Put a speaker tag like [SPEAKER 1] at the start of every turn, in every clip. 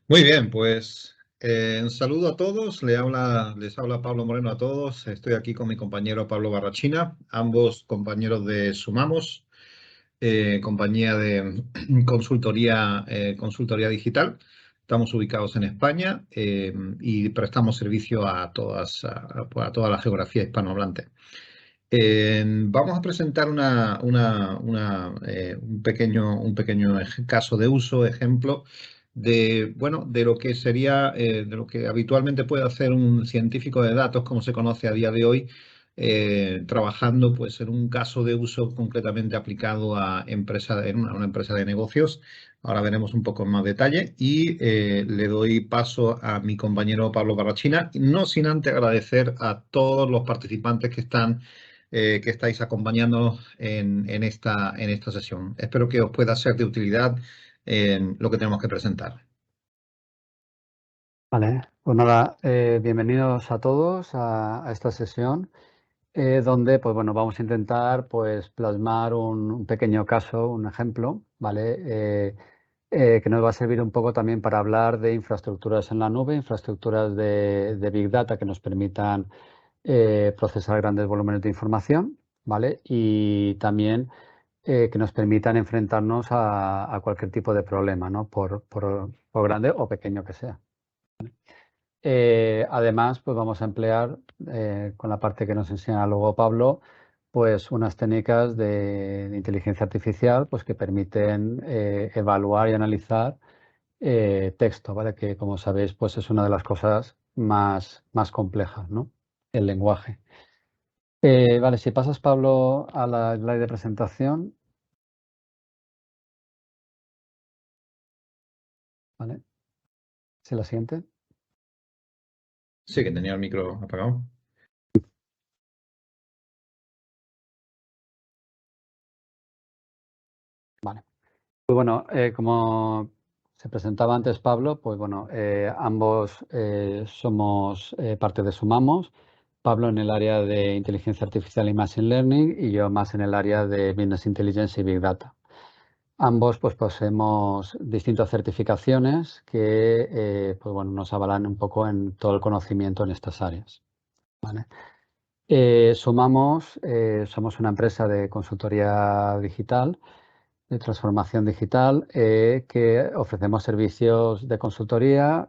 [SPEAKER 1] Muy bien, pues un saludo a todos. Les habla Pablo Moreno a todos. Estoy aquí con mi compañero Pablo Barrachina, ambos compañeros de Sumamos, compañía de consultoría digital. Estamos ubicados en España y prestamos servicio a toda la geografía hispanohablante. Vamos a presentar un pequeño caso de uso, ejemplo de lo que sería, de lo que habitualmente puede hacer un científico de datos, como se conoce a día de hoy, trabajando pues en un caso de uso concretamente aplicado a una empresa de negocios. Ahora veremos un poco en más detalle y le doy paso a mi compañero Pablo Barrachina, no sin antes agradecer a todos los participantes que estáis acompañándonos en esta sesión. Espero que os pueda ser de utilidad en lo que tenemos que presentar.
[SPEAKER 2] Vale, pues nada, bienvenidos a todos a esta sesión donde pues bueno, vamos a intentar pues plasmar un pequeño caso, un ejemplo, ¿vale? Que nos va a servir un poco también para hablar de infraestructuras en la nube, infraestructuras de Big Data que nos permitan procesar grandes volúmenes de información, ¿vale? Y también que nos permitan enfrentarnos a cualquier tipo de problema, ¿no? Por grande o pequeño que sea. Además, pues vamos a emplear, con la parte que nos enseña luego Pablo, pues unas técnicas de inteligencia artificial pues que permiten evaluar y analizar texto, ¿vale? Que como sabéis, pues es una de las cosas más complejas, ¿no? El lenguaje. Vale, si pasas, Pablo, a la slide de presentación. ¿Vale? ¿Sí, la siguiente?
[SPEAKER 1] Sí, que tenía el micro apagado.
[SPEAKER 2] Vale. Pues bueno, como se presentaba antes Pablo, pues bueno, ambos somos parte de Sumamos. Pablo en el área de inteligencia artificial y machine learning y yo más en el área de business intelligence y big data. Ambos pues poseemos distintas certificaciones que pues bueno, nos avalan un poco en todo el conocimiento en estas áreas. ¿Vale? Somos una empresa de consultoría digital, de transformación digital, que ofrecemos servicios de consultoría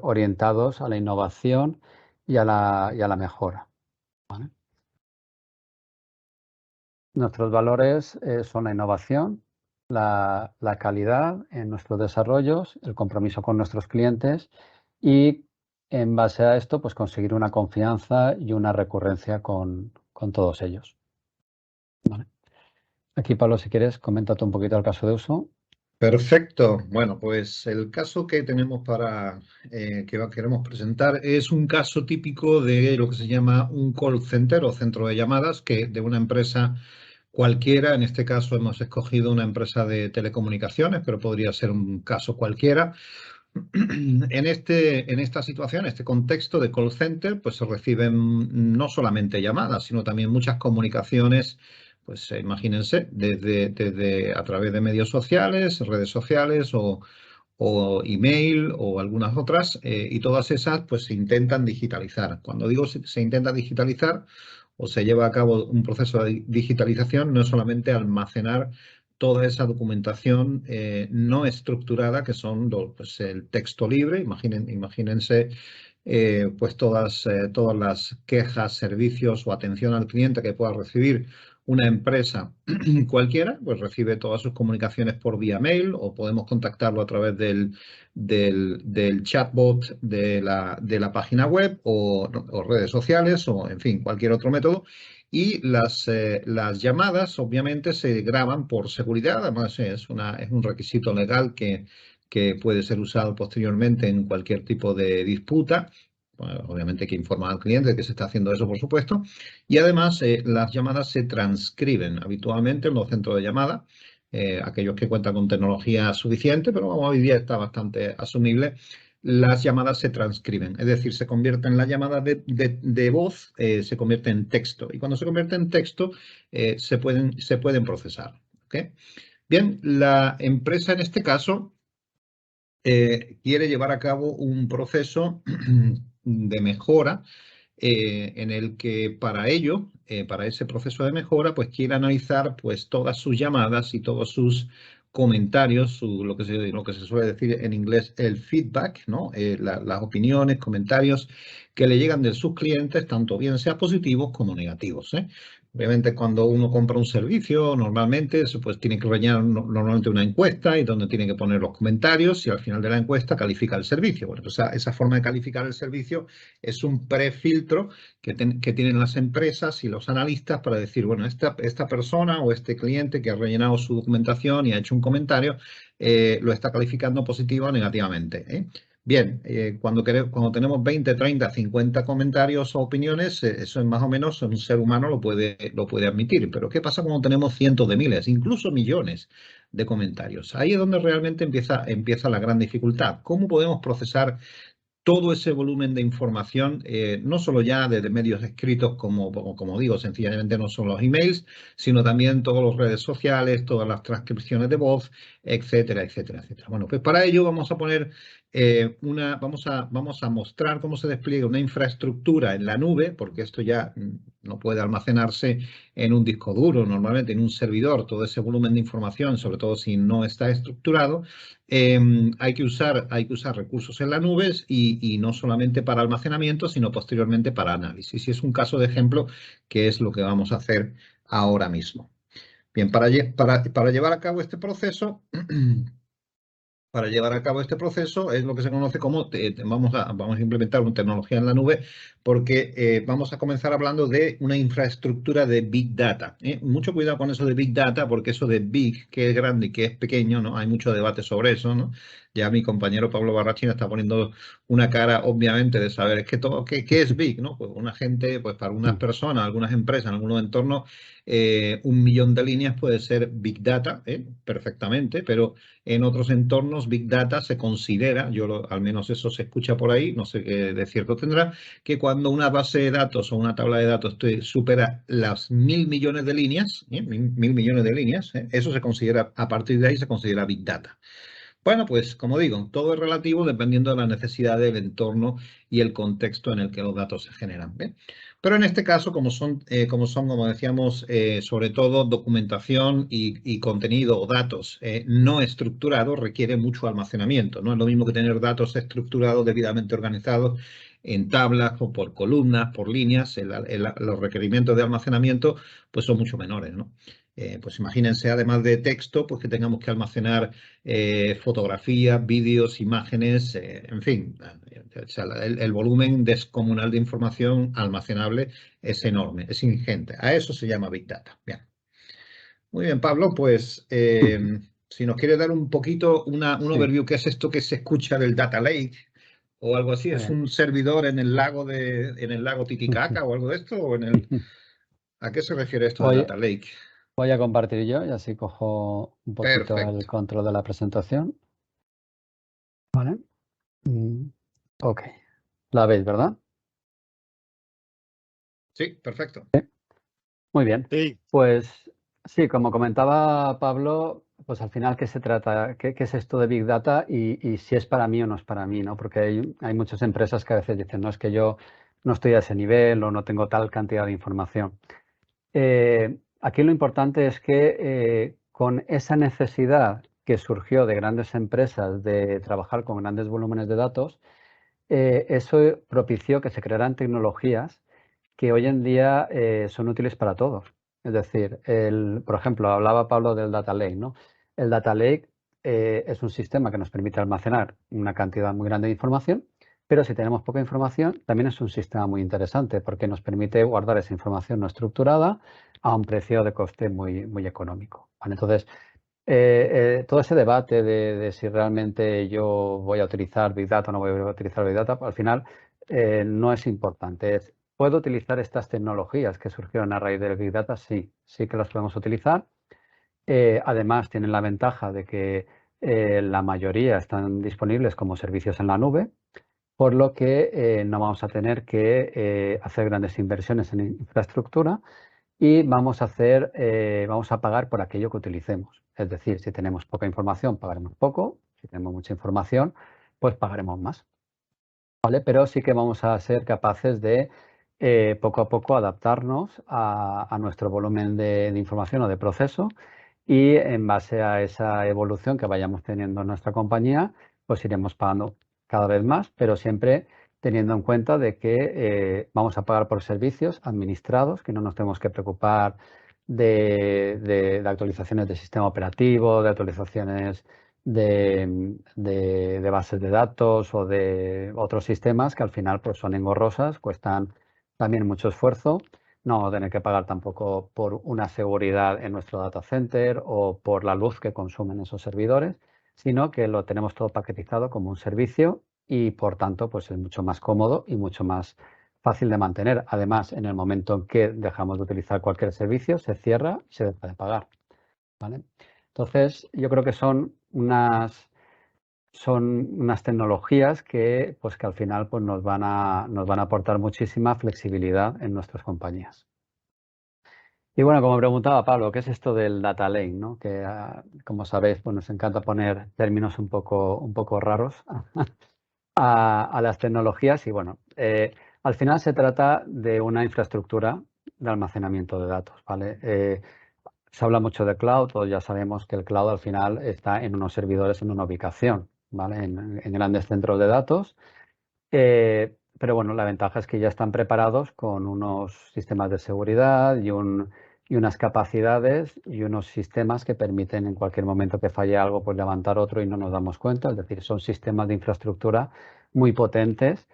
[SPEAKER 2] orientados a la innovación y a la mejora. ¿Vale? Nuestros valores son la innovación, la calidad en nuestros desarrollos, el compromiso con nuestros clientes y en base a esto pues conseguir una confianza y una recurrencia con todos ellos. ¿Vale? Aquí, Pablo, si quieres, coméntate un poquito el caso de uso.
[SPEAKER 1] Perfecto. Bueno, pues el caso que tenemos queremos presentar es un caso típico de lo que se llama un call center o centro de llamadas que de una empresa cualquiera. En este caso hemos escogido una empresa de telecomunicaciones, pero podría ser un caso cualquiera. En esta situación, este contexto de call center, pues se reciben no solamente llamadas, sino también muchas comunicaciones, pues imagínense, desde a través de medios sociales, redes sociales o email o algunas otras, y todas esas pues se intentan digitalizar. Cuando digo se intenta digitalizar o se lleva a cabo un proceso de digitalización, no es solamente almacenar toda esa documentación no estructurada, que son pues, el texto libre. Imagínense pues todas las quejas, servicios o atención al cliente que pueda recibir una empresa cualquiera, pues recibe todas sus comunicaciones por vía mail o podemos contactarlo a través del chatbot de la página web o redes sociales o, en fin, cualquier otro método. Y las llamadas, obviamente, se graban por seguridad. Además, es un requisito legal que puede ser usado posteriormente en cualquier tipo de disputa. Bueno, obviamente hay que informar al cliente de que se está haciendo eso, por supuesto. Y además, las llamadas se transcriben habitualmente en los centros de llamada. Aquellos que cuentan con tecnología suficiente, pero vamos, hoy día está bastante asumible. Las llamadas se transcriben, es decir, se convierte en la llamada de voz, se convierte en texto. Y cuando se convierte en texto, se pueden procesar. ¿Okay? Bien, la empresa en este caso quiere llevar a cabo un proceso de mejora en el que para ello, para ese proceso de mejora, pues quiere analizar pues todas sus llamadas y todos sus comentarios, lo que se suele decir en inglés el feedback, ¿no? Las opiniones, comentarios que le llegan de sus clientes, tanto bien sean positivos como negativos, ¿eh? Obviamente, cuando uno compra un servicio, normalmente pues tiene que rellenar normalmente una encuesta y donde tiene que poner los comentarios y al final de la encuesta califica el servicio. Bueno, pues esa forma de calificar el servicio es un prefiltro que tienen las empresas y los analistas para decir, bueno, esta persona o este cliente que ha rellenado su documentación y ha hecho un comentario, lo está calificando positivo o negativamente, ¿eh? Bien, cuando tenemos 20, 30, 50 comentarios o opiniones, eso es más o menos un ser humano lo puede admitir. Pero ¿qué pasa cuando tenemos cientos de miles, incluso millones de comentarios? Ahí es donde realmente empieza la gran dificultad. ¿Cómo podemos procesar todo ese volumen de información, no solo ya de medios escritos, como digo, sencillamente no son los emails, sino también todas las redes sociales, todas las transcripciones de voz, etcétera, etcétera, etcétera? Bueno, pues para ello vamos a poner vamos a mostrar cómo se despliega una infraestructura en la nube, porque esto ya no puede almacenarse en un disco duro, normalmente en un servidor, todo ese volumen de información, sobre todo si no está estructurado. Hay que usar recursos en la nube y no solamente para almacenamiento, sino posteriormente para análisis. Y es un caso de ejemplo que es lo que vamos a hacer ahora mismo. Bien, para llevar a cabo este proceso, es lo que se conoce como, vamos a implementar una tecnología en la nube porque vamos a comenzar hablando de una infraestructura de Big Data, ¿eh? Mucho cuidado con eso de Big Data porque eso de Big, que es grande y que es pequeño, ¿no? Hay mucho debate sobre eso, ¿no? Ya mi compañero Pablo Barrachina está poniendo una cara, obviamente, de saber ¿qué es Big, ¿no? Pues una gente, pues para unas personas, algunas empresas, en algunos entornos, 1 millón de líneas puede ser Big Data, perfectamente, pero en otros entornos, Big Data se considera, al menos eso se escucha por ahí, no sé qué de cierto tendrá, que cuando una base de datos o una tabla de datos supera las 1.000 millones de líneas, 1.000 millones de líneas, eso se considera, a partir de ahí se considera Big Data. Bueno, pues como digo, todo es relativo dependiendo de la necesidad del entorno y el contexto en el que los datos se generan, ¿bien? Pero en este caso, como decíamos, sobre todo documentación y contenido o datos no estructurados, requiere mucho almacenamiento. No es lo mismo que tener datos estructurados, debidamente organizados en tablas o por columnas, por líneas. Los requerimientos de almacenamiento pues son mucho menores, ¿no? Pues imagínense, además de texto, pues que tengamos que almacenar fotografías, vídeos, imágenes, en fin, o sea, el volumen descomunal de información almacenable es enorme, es ingente. A eso se llama Big Data. Bien. Muy bien, Pablo, pues si nos quiere dar un poquito un overview, ¿qué es esto que se escucha del Data Lake o algo así? ¿Es un servidor en el lago Titicaca o algo de esto? ¿A qué se refiere esto de Data Lake?
[SPEAKER 2] Voy a compartir yo y así cojo un poquito el
[SPEAKER 1] Perfecto.
[SPEAKER 2] control de la presentación. Vale. Ok. La veis, ¿verdad?
[SPEAKER 1] Sí, perfecto.
[SPEAKER 2] Muy bien.
[SPEAKER 3] Sí.
[SPEAKER 2] Pues sí, como comentaba Pablo, pues al final, ¿qué se trata? ¿Qué es esto de Big Data y si es para mí o no es para mí, ¿no? Porque hay muchas empresas que a veces dicen, no, es que yo no estoy a ese nivel o no tengo tal cantidad de información. Aquí lo importante es que con esa necesidad que surgió de grandes empresas de trabajar con grandes volúmenes de datos, eso propició que se crearan tecnologías que hoy en día son útiles para todos. Es decir, por ejemplo, hablaba Pablo del Data Lake, ¿no? El Data Lake es un sistema que nos permite almacenar una cantidad muy grande de información, pero si tenemos poca información, también es un sistema muy interesante porque nos permite guardar esa información no estructurada a un precio de coste muy, muy económico. ¿Vale? Entonces, todo ese debate de si realmente yo voy a utilizar Big Data o no voy a utilizar Big Data, al final no es importante. ¿Puedo utilizar estas tecnologías que surgieron a raíz del Big Data? Sí, sí que las podemos utilizar. Además, tienen la ventaja de que la mayoría están disponibles como servicios en la nube, por lo que no vamos a tener que hacer grandes inversiones en infraestructura y vamos a pagar por aquello que utilicemos. Es decir, si tenemos poca información, pagaremos poco. Si tenemos mucha información, pues pagaremos más, ¿vale? Pero sí que vamos a ser capaces de poco a poco adaptarnos a nuestro volumen de información o de proceso, y en base a esa evolución que vayamos teniendo en nuestra compañía, pues iremos pagando cada vez más, pero siempre teniendo en cuenta de que vamos a pagar por servicios administrados, que no nos tenemos que preocupar de actualizaciones de sistema operativo, de actualizaciones de bases de datos o de otros sistemas que al final pues son engorrosas, cuestan también mucho esfuerzo. No vamos a tener que pagar tampoco por una seguridad en nuestro data center o por la luz que consumen esos servidores, sino que lo tenemos todo paquetizado como un servicio y por tanto pues es mucho más cómodo y mucho más fácil de mantener. Además, en el momento en que dejamos de utilizar cualquier servicio, se cierra y se deja de pagar, ¿vale? Entonces, yo creo que son unas tecnologías que, pues, que al final pues, nos van a aportar muchísima flexibilidad en nuestras compañías. Y bueno, como preguntaba Pablo, ¿qué es esto del data lake, ¿no? Que, como sabéis, pues nos encanta poner términos un poco raros a las tecnologías. Y bueno, al final se trata de una infraestructura de almacenamiento de datos, ¿vale? Se habla mucho de cloud, todos ya sabemos que el cloud al final está en unos servidores en una ubicación, ¿vale? En grandes centros de datos. Pero bueno, la ventaja es que ya están preparados con unos sistemas de seguridad y unas capacidades y unos sistemas que permiten en cualquier momento que falle algo, pues levantar otro y no nos damos cuenta. Es decir, son sistemas de infraestructura muy potentes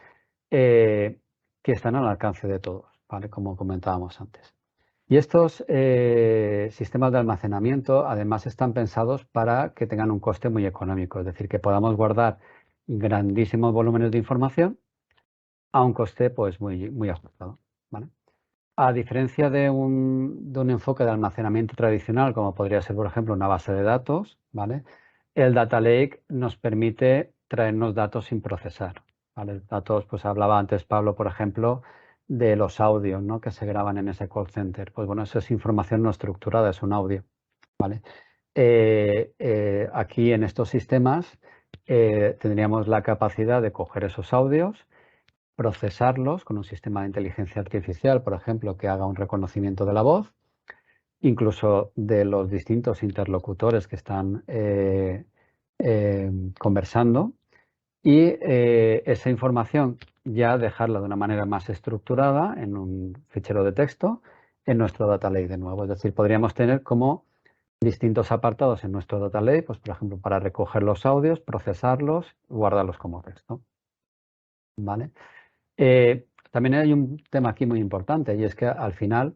[SPEAKER 2] que están al alcance de todos, ¿vale? Como comentábamos antes. Y estos sistemas de almacenamiento además están pensados para que tengan un coste muy económico, es decir, que podamos guardar grandísimos volúmenes de información a un coste pues muy ajustado, ¿vale? A diferencia de un enfoque de almacenamiento tradicional, como podría ser, por ejemplo, una base de datos, ¿vale? El Data Lake nos permite traernos datos sin procesar, ¿vale? Datos, pues hablaba antes Pablo, por ejemplo, de los audios, ¿no? Que se graban en ese call center. Pues bueno, eso es información no estructurada, es un audio, ¿vale? Aquí en estos sistemas tendríamos la capacidad de coger esos audios, procesarlos con un sistema de inteligencia artificial, por ejemplo, que haga un reconocimiento de la voz, incluso de los distintos interlocutores que están conversando, y esa información ya dejarla de una manera más estructurada en un fichero de texto en nuestro data lake de nuevo. Es decir, podríamos tener como distintos apartados en nuestro data lake, pues por ejemplo, para recoger los audios, procesarlos, guardarlos como texto, ¿vale? También hay un tema aquí muy importante, y es que al final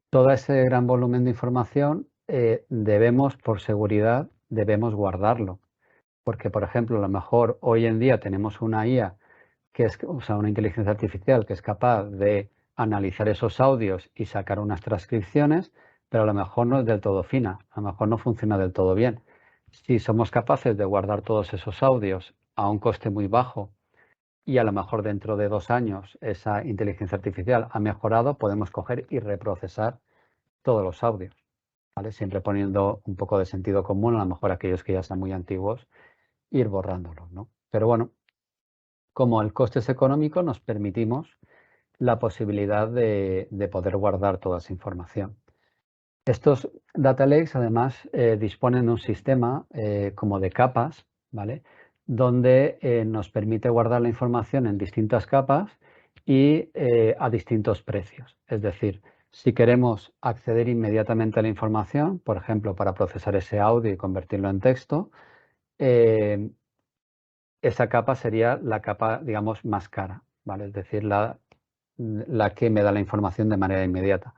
[SPEAKER 2] todo ese gran volumen de información debemos, por seguridad, debemos guardarlo. Porque, por ejemplo, a lo mejor hoy en día tenemos una IA que es, o sea, una inteligencia artificial que es capaz de analizar esos audios y sacar unas transcripciones, pero a lo mejor no es del todo fina, a lo mejor no funciona del todo bien. Si somos capaces de guardar todos esos audios a un coste muy bajo y a lo mejor dentro de 2 años esa inteligencia artificial ha mejorado, podemos coger y reprocesar todos los audios, ¿vale? Siempre poniendo un poco de sentido común, a lo mejor aquellos que ya sean muy antiguos, ir borrándolos, ¿no? Pero bueno, como el coste es económico, nos permitimos la posibilidad de poder guardar toda esa información. Estos data lakes además disponen de un sistema como de capas, ¿vale? Donde nos permite guardar la información en distintas capas y a distintos precios. Es decir, si queremos acceder inmediatamente a la información, por ejemplo, para procesar ese audio y convertirlo en texto, esa capa sería la capa, digamos, más cara, ¿vale? Es decir, la que me da la información de manera inmediata.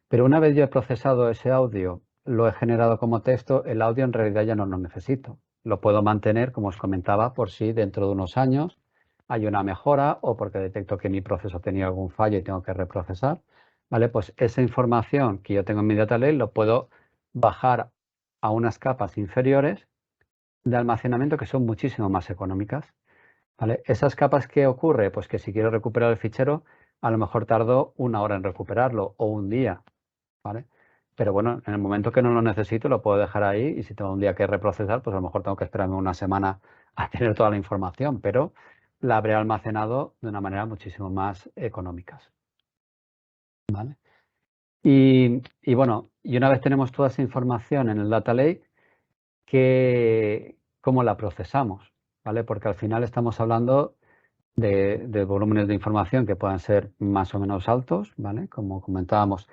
[SPEAKER 2] Pero una vez yo he procesado ese audio, lo he generado como texto, el audio en realidad ya no lo necesito. Lo puedo mantener, como os comentaba, por si dentro de unos años hay una mejora o porque detecto que mi proceso tenía algún fallo y tengo que reprocesar, ¿vale? Pues esa información que yo tengo en mi data lake lo puedo bajar a unas capas inferiores de almacenamiento que son muchísimo más económicas, ¿vale? Esas capas, ¿qué ocurre? Pues que si quiero recuperar el fichero, a lo mejor tardo 1 hora en recuperarlo o un día, ¿vale? Pero bueno, en el momento que no lo necesito, lo puedo dejar ahí y si tengo un día que reprocesar, pues a lo mejor tengo que esperarme una semana a tener toda la información, pero la habré almacenado de una manera muchísimo más económica. ¿Vale? Y bueno, y una vez tenemos toda esa información en el Data Lake, ¿cómo la procesamos? ¿Vale? Porque al final estamos hablando de volúmenes de información que puedan ser más o menos altos, ¿vale? Como comentábamos.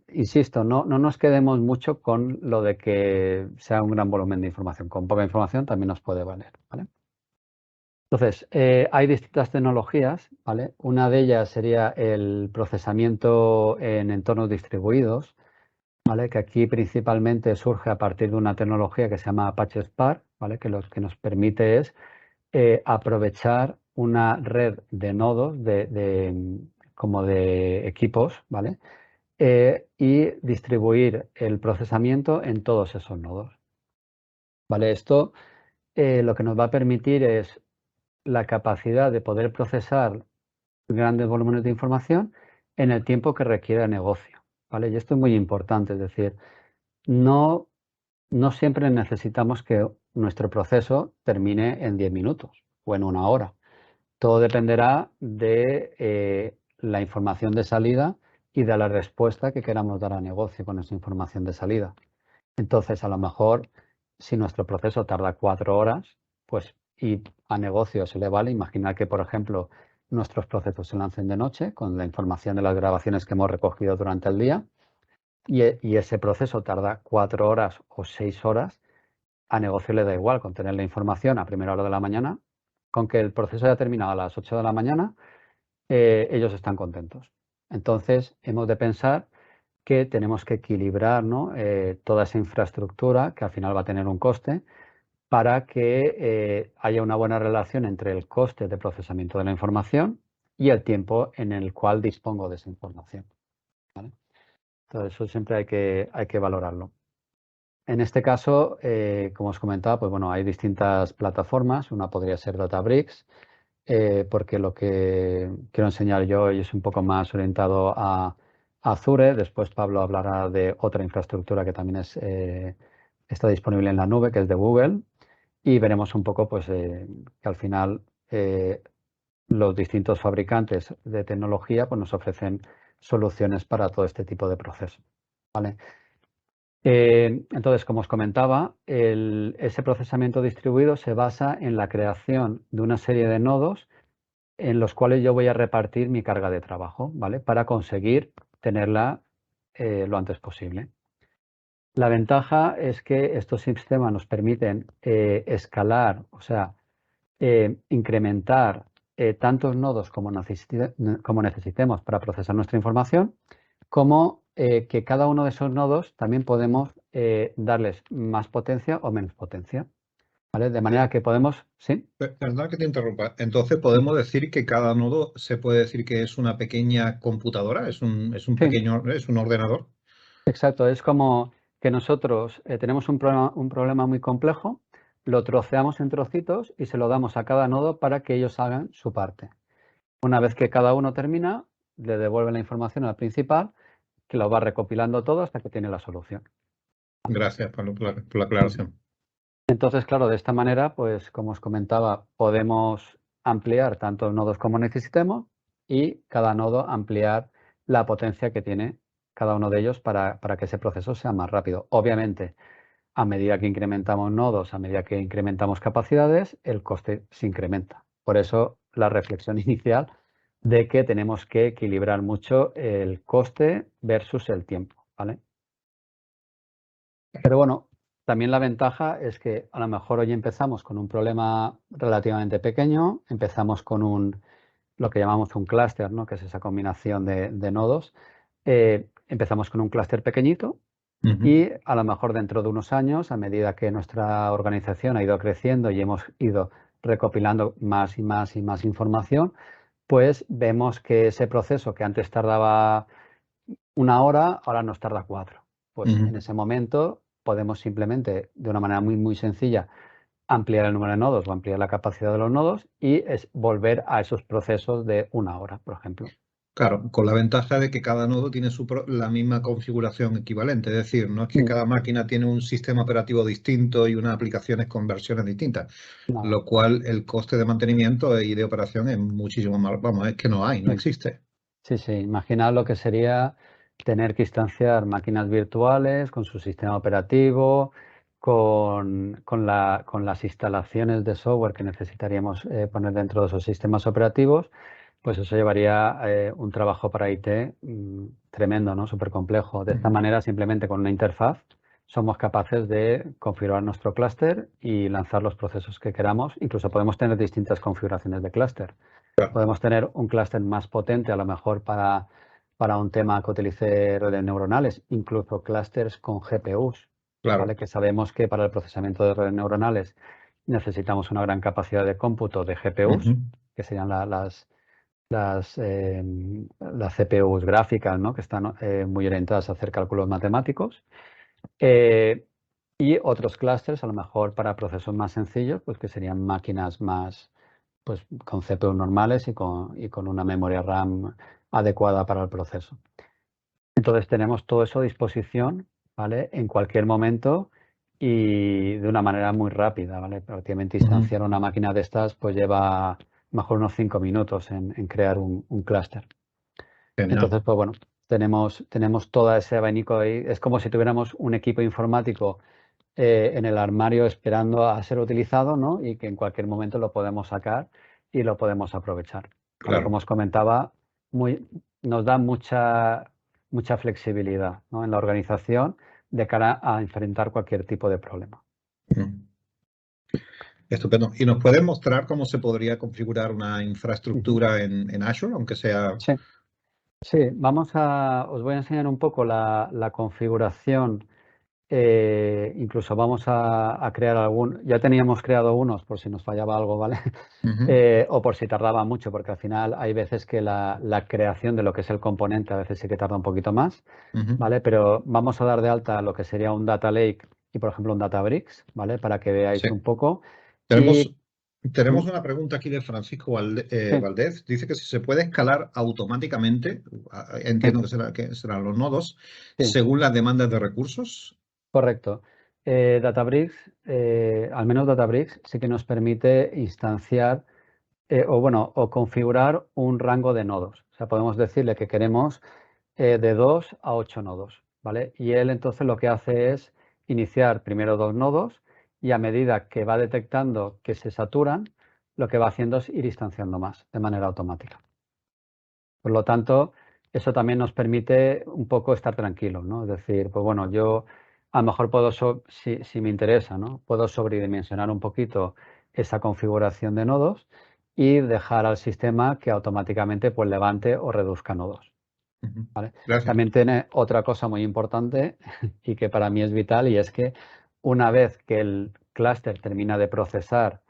[SPEAKER 2] Insisto, no nos quedemos mucho con lo de que sea un gran volumen de información. Con poca información también nos puede valer, ¿vale? Entonces, hay distintas tecnologías, ¿vale? Una de ellas sería el procesamiento en entornos distribuidos, ¿vale? Que aquí principalmente surge a partir de una tecnología que se llama Apache Spark, ¿vale? Que lo que nos permite es aprovechar una red de nodos como de equipos, ¿vale? Y distribuir el procesamiento en todos esos nodos. ¿Vale? Esto lo que nos va a permitir es la capacidad de poder procesar grandes volúmenes de información en el tiempo que requiere el negocio. ¿Vale? Y esto es muy importante, es decir, no siempre necesitamos que nuestro proceso termine en 10 minutos o en 1 hora. Todo dependerá de la información de salida y de la respuesta que queramos dar al negocio con esa información de salida. Entonces, a lo mejor, si nuestro proceso tarda 4 horas, pues y a negocio se le vale imaginar que, por ejemplo, nuestros procesos se lancen de noche con la información de las grabaciones que hemos recogido durante el día y ese proceso tarda 4 horas o 6 horas, a negocio le da igual con tener la información a primera hora de la mañana, con que el proceso haya terminado a las 8 de la mañana, ellos están contentos. Entonces, hemos de pensar que tenemos que equilibrar, ¿no? Toda esa infraestructura, que al final va a tener un coste, para que haya una buena relación entre el coste de procesamiento de la información y el tiempo en el cual dispongo de esa información. ¿Vale? Entonces, eso siempre hay que valorarlo. En este caso, como os comentaba, pues bueno, hay distintas plataformas. Una podría ser Databricks, porque lo que quiero enseñar yo hoy es un poco más orientado a Azure. Después Pablo hablará de otra infraestructura que también está disponible en la nube, que es de Google. Y veremos un poco pues, que al final los distintos fabricantes de tecnología pues, nos ofrecen soluciones para todo este tipo de procesos. ¿Vale? Entonces, como os comentaba, ese procesamiento distribuido se basa en la creación de una serie de nodos en los cuales yo voy a repartir mi carga de trabajo, ¿vale? Para conseguir tenerla lo antes posible. La ventaja es que estos sistemas nos permiten escalar, o sea, incrementar tantos nodos como necesitemos para procesar nuestra información, como que cada uno de esos nodos también podemos darles más potencia o menos potencia. ¿Vale? De manera que podemos, ¿sí?
[SPEAKER 1] Perdona que te interrumpa. Entonces, ¿podemos decir que cada nodo se puede decir que es una pequeña computadora? ¿Es un
[SPEAKER 2] Sí,
[SPEAKER 1] pequeño, es un ordenador?
[SPEAKER 2] exacto. Es como que nosotros tenemos un problema muy complejo, lo troceamos en trocitos y se lo damos a cada nodo para que ellos hagan su parte. Una vez que cada uno termina, le devuelven la información al principal, que lo va recopilando todo hasta que tiene la solución.
[SPEAKER 1] Gracias por la aclaración.
[SPEAKER 2] Entonces, claro, de esta manera, pues como os comentaba, podemos ampliar tantos nodos como necesitemos y cada nodo ampliar la potencia que tiene cada uno de ellos para que ese proceso sea más rápido. Obviamente, a medida que incrementamos nodos, a medida que incrementamos capacidades, el coste se incrementa. Por eso la reflexión inicial de que tenemos que equilibrar mucho el coste versus el tiempo, ¿vale? Pero bueno, también la ventaja es que a lo mejor hoy empezamos con un problema relativamente pequeño, empezamos con lo que llamamos un clúster, ¿no? Que es esa combinación de nodos. Empezamos con un clúster pequeñito y a lo mejor dentro de unos años, a medida que nuestra organización ha ido creciendo y hemos ido recopilando más y más y más información, pues vemos que ese proceso que antes tardaba 1 hora, ahora nos tarda 4. Pues en ese momento podemos simplemente, de una manera muy sencilla, ampliar el número de nodos o ampliar la capacidad de los nodos y es volver a esos procesos de 1 hora, por ejemplo.
[SPEAKER 1] Claro, con la ventaja de que cada nodo tiene la misma configuración equivalente. Es decir, no es que cada máquina tiene un sistema operativo distinto y unas aplicaciones con versiones distintas,
[SPEAKER 2] Nada.
[SPEAKER 1] lo cual el coste de mantenimiento y de operación es muchísimo más. Vamos, es que no hay, no existe.
[SPEAKER 2] Sí, sí. Imagina lo que sería tener que instanciar máquinas virtuales con su sistema operativo, con las instalaciones de software que necesitaríamos poner dentro de esos sistemas operativos. Pues eso llevaría un trabajo para IT tremendo, ¿no? Súper complejo. De esta manera, simplemente con una interfaz, somos capaces de configurar nuestro clúster y lanzar los procesos que queramos. Incluso podemos tener distintas configuraciones de clúster.
[SPEAKER 1] Claro.
[SPEAKER 2] Podemos tener un clúster más potente, a lo mejor para un tema que utilice redes neuronales, incluso clústeres con GPUs,
[SPEAKER 1] Claro.
[SPEAKER 2] ¿vale? Que sabemos que para el procesamiento de redes neuronales necesitamos una gran capacidad de cómputo de GPUs, que serían las CPUs gráficas, ¿no? Que están muy orientadas a hacer cálculos matemáticos. Y otros clústeres, a lo mejor para procesos más sencillos, pues que serían máquinas más, pues con CPUs normales y con una memoria RAM adecuada para el proceso. Entonces tenemos todo eso a disposición, ¿vale? En cualquier momento y de una manera muy rápida, ¿vale? Prácticamente instanciar una máquina de estas pues lleva mejor unos 5 minutos en crear un clúster. Entonces, pues bueno, tenemos todo ese abanico ahí. Es como si tuviéramos un equipo informático en el armario esperando a ser utilizado, ¿no? Y que en cualquier momento lo podemos sacar y lo podemos aprovechar. ¿Vale? Como os comentaba, nos da mucha flexibilidad, ¿no? En la organización de cara a enfrentar cualquier tipo de problema.
[SPEAKER 1] Estupendo. ¿Y nos puedes mostrar cómo se podría configurar una infraestructura en Azure, aunque sea?
[SPEAKER 2] Sí, sí. Os voy a enseñar un poco la configuración. Incluso vamos a crear ya teníamos creado unos por si nos fallaba algo, ¿vale? O por si tardaba mucho, porque al final hay veces que la creación de lo que es el componente a veces sí que tarda un poquito más, ¿vale? Pero vamos a dar de alta lo que sería un Data Lake y, por ejemplo, un Databricks, ¿vale? Para que veáis
[SPEAKER 1] Sí.
[SPEAKER 2] un poco.
[SPEAKER 1] Tenemos una pregunta aquí de Francisco Valdez. Dice que si se puede escalar automáticamente, entiendo que serán los nodos, según las demandas de recursos.
[SPEAKER 2] Correcto. Databricks, al menos Databricks, sí que nos permite instanciar o configurar un rango de nodos. O sea, podemos decirle que queremos de 2 a 8 nodos, ¿vale? Y él entonces lo que hace es iniciar primero 2 nodos y a medida que va detectando que se saturan, lo que va haciendo es ir instanciando más de manera automática. Por lo tanto, eso también nos permite un poco estar tranquilos, ¿no? Es decir, pues bueno, yo a lo mejor puedo, si me interesa, ¿no? Puedo sobredimensionar un poquito esa configuración de nodos y dejar al sistema que automáticamente pues levante o reduzca nodos. ¿Vale? También tiene otra cosa muy importante y que para mí es vital, y es que una vez que el clúster termina de procesar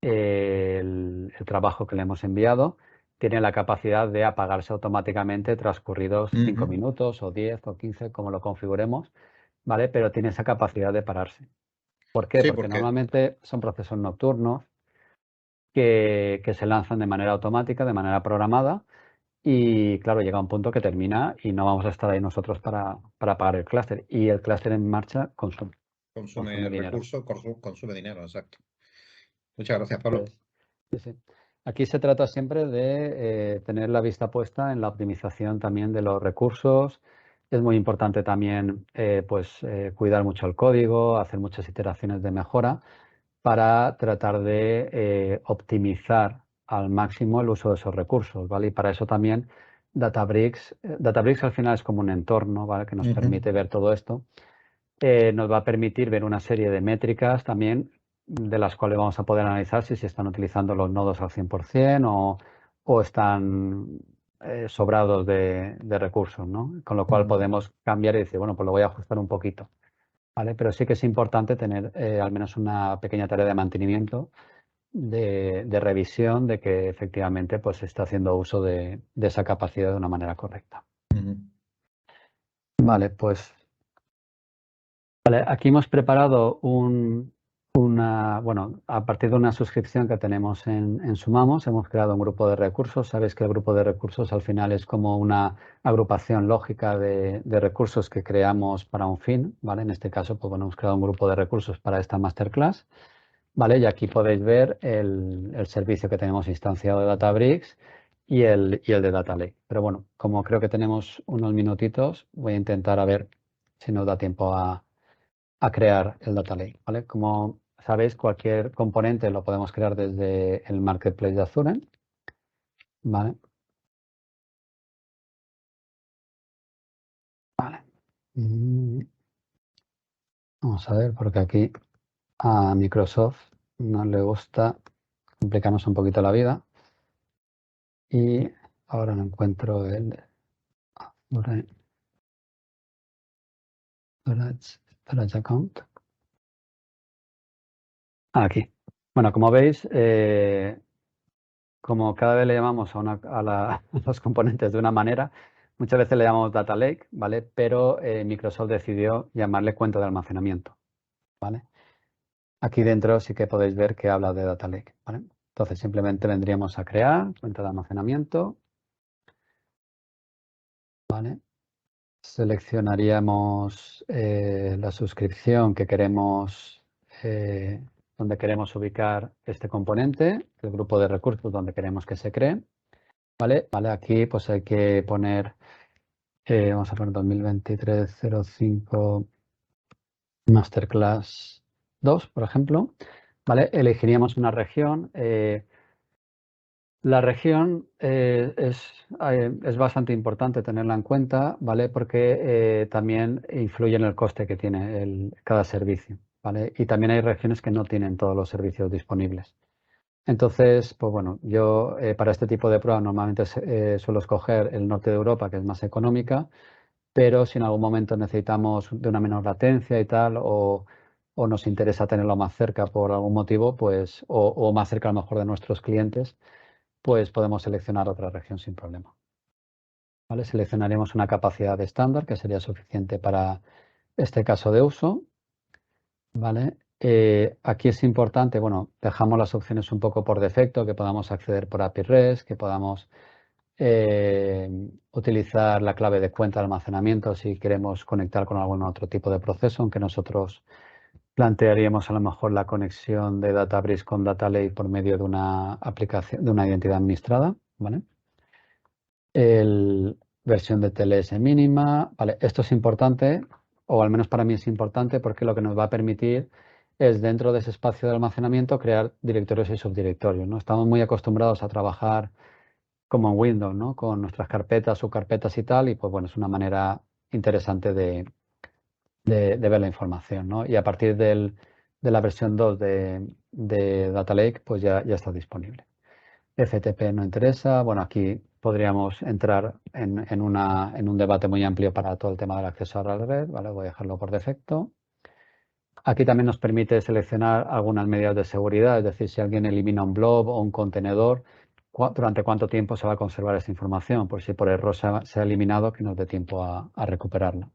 [SPEAKER 2] el trabajo que le hemos enviado, tiene la capacidad de apagarse automáticamente transcurridos 5 minutos o 10 o 15, como lo configuremos, ¿vale? Pero tiene esa capacidad de pararse. ¿Por qué? Porque normalmente son procesos nocturnos que se lanzan de manera automática, de manera programada, y claro, llega un punto que termina y no vamos a estar ahí nosotros para apagar el clúster. Y el clúster en marcha consume dinero.
[SPEAKER 1] Recursos, consume dinero, exacto. Muchas gracias, Pablo.
[SPEAKER 2] Sí. Aquí se trata siempre de tener la vista puesta en la optimización también de los recursos. Es muy importante también cuidar mucho el código, hacer muchas iteraciones de mejora para tratar de optimizar al máximo el uso de esos recursos, ¿vale? Y para eso también Databricks al final es como un entorno, ¿vale? Que nos permite ver todo esto. Nos va a permitir ver una serie de métricas también de las cuales vamos a poder analizar si se están utilizando los nodos al 100% o están sobrados de recursos, ¿no? Con lo cual podemos cambiar y decir, bueno, pues lo voy a ajustar un poquito, ¿vale? Pero sí que es importante tener al menos una pequeña tarea de mantenimiento, de revisión de que efectivamente pues se está haciendo uso de esa capacidad de una manera correcta. Vale, pues aquí hemos preparado un bueno, a partir de una suscripción que tenemos en Sumamos, hemos creado un grupo de recursos. Sabéis que el grupo de recursos al final es como una agrupación lógica de recursos que creamos para un fin, ¿vale? En este caso, pues bueno, hemos creado un grupo de recursos para esta masterclass, ¿vale? Y aquí podéis ver el servicio que tenemos instanciado de Databricks y el de Data Lake. Pero bueno, como creo que tenemos unos minutitos, voy a intentar a ver si nos da tiempo a crear el Data Lake, ¿vale? Como sabéis, cualquier componente lo podemos crear desde el Marketplace de Azure, ¿vale? Vale. Vamos a ver, porque aquí a Microsoft no le gusta complicarnos un poquito la vida. Y ahora no encuentro el storage account. Aquí. Bueno, como veis, como cada vez le llamamos a los componentes de una manera, muchas veces le llamamos Data Lake, ¿vale? Pero Microsoft decidió llamarle cuenta de almacenamiento, ¿vale? Aquí dentro sí que podéis ver que habla de Data Lake, ¿vale? Entonces simplemente vendríamos a crear cuenta de almacenamiento, ¿vale? Seleccionaríamos la suscripción que queremos, donde queremos ubicar este componente, el grupo de recursos donde queremos que se cree, ¿vale? Aquí pues hay que poner, vamos a poner 2023-05 Masterclass 2, por ejemplo, ¿vale? Elegiríamos una región. La región es bastante importante tenerla en cuenta, ¿vale? Porque también influye en el coste que tiene cada servicio, ¿vale? Y también hay regiones que no tienen todos los servicios disponibles. Entonces, pues bueno, yo para este tipo de pruebas normalmente suelo escoger el norte de Europa, que es más económica, pero si en algún momento necesitamos de una menor latencia y tal, o nos interesa tenerlo más cerca por algún motivo, pues, o más cerca a lo mejor de nuestros clientes, pues podemos seleccionar otra región sin problema. ¿Vale? Seleccionaremos una capacidad estándar que sería suficiente para este caso de uso. ¿Vale? Aquí es importante, bueno, dejamos las opciones un poco por defecto, que podamos acceder por API REST, que podamos utilizar la clave de cuenta de almacenamiento si queremos conectar con algún otro tipo de proceso, aunque nosotros plantearíamos a lo mejor la conexión de Databricks con Data Lake por medio de una aplicación, de una identidad administrada, ¿vale? Versión de TLS mínima, ¿vale? Esto es importante, o al menos para mí es importante, porque lo que nos va a permitir es dentro de ese espacio de almacenamiento crear directorios y subdirectorios, ¿no? Estamos muy acostumbrados a trabajar como en Windows, ¿no? Con nuestras carpetas, subcarpetas y tal, y pues bueno, es una manera interesante de ver la información, ¿no? Y a partir de la versión 2 de Data Lake, pues ya está disponible. FTP no interesa. Bueno, aquí podríamos entrar en un debate muy amplio para todo el tema del acceso a la red, ¿vale? Voy a dejarlo por defecto. Aquí también nos permite seleccionar algunas medidas de seguridad, es decir, si alguien elimina un blob o un contenedor, durante cuánto tiempo se va a conservar esa información, por si por error se ha eliminado, que nos dé tiempo a recuperarla.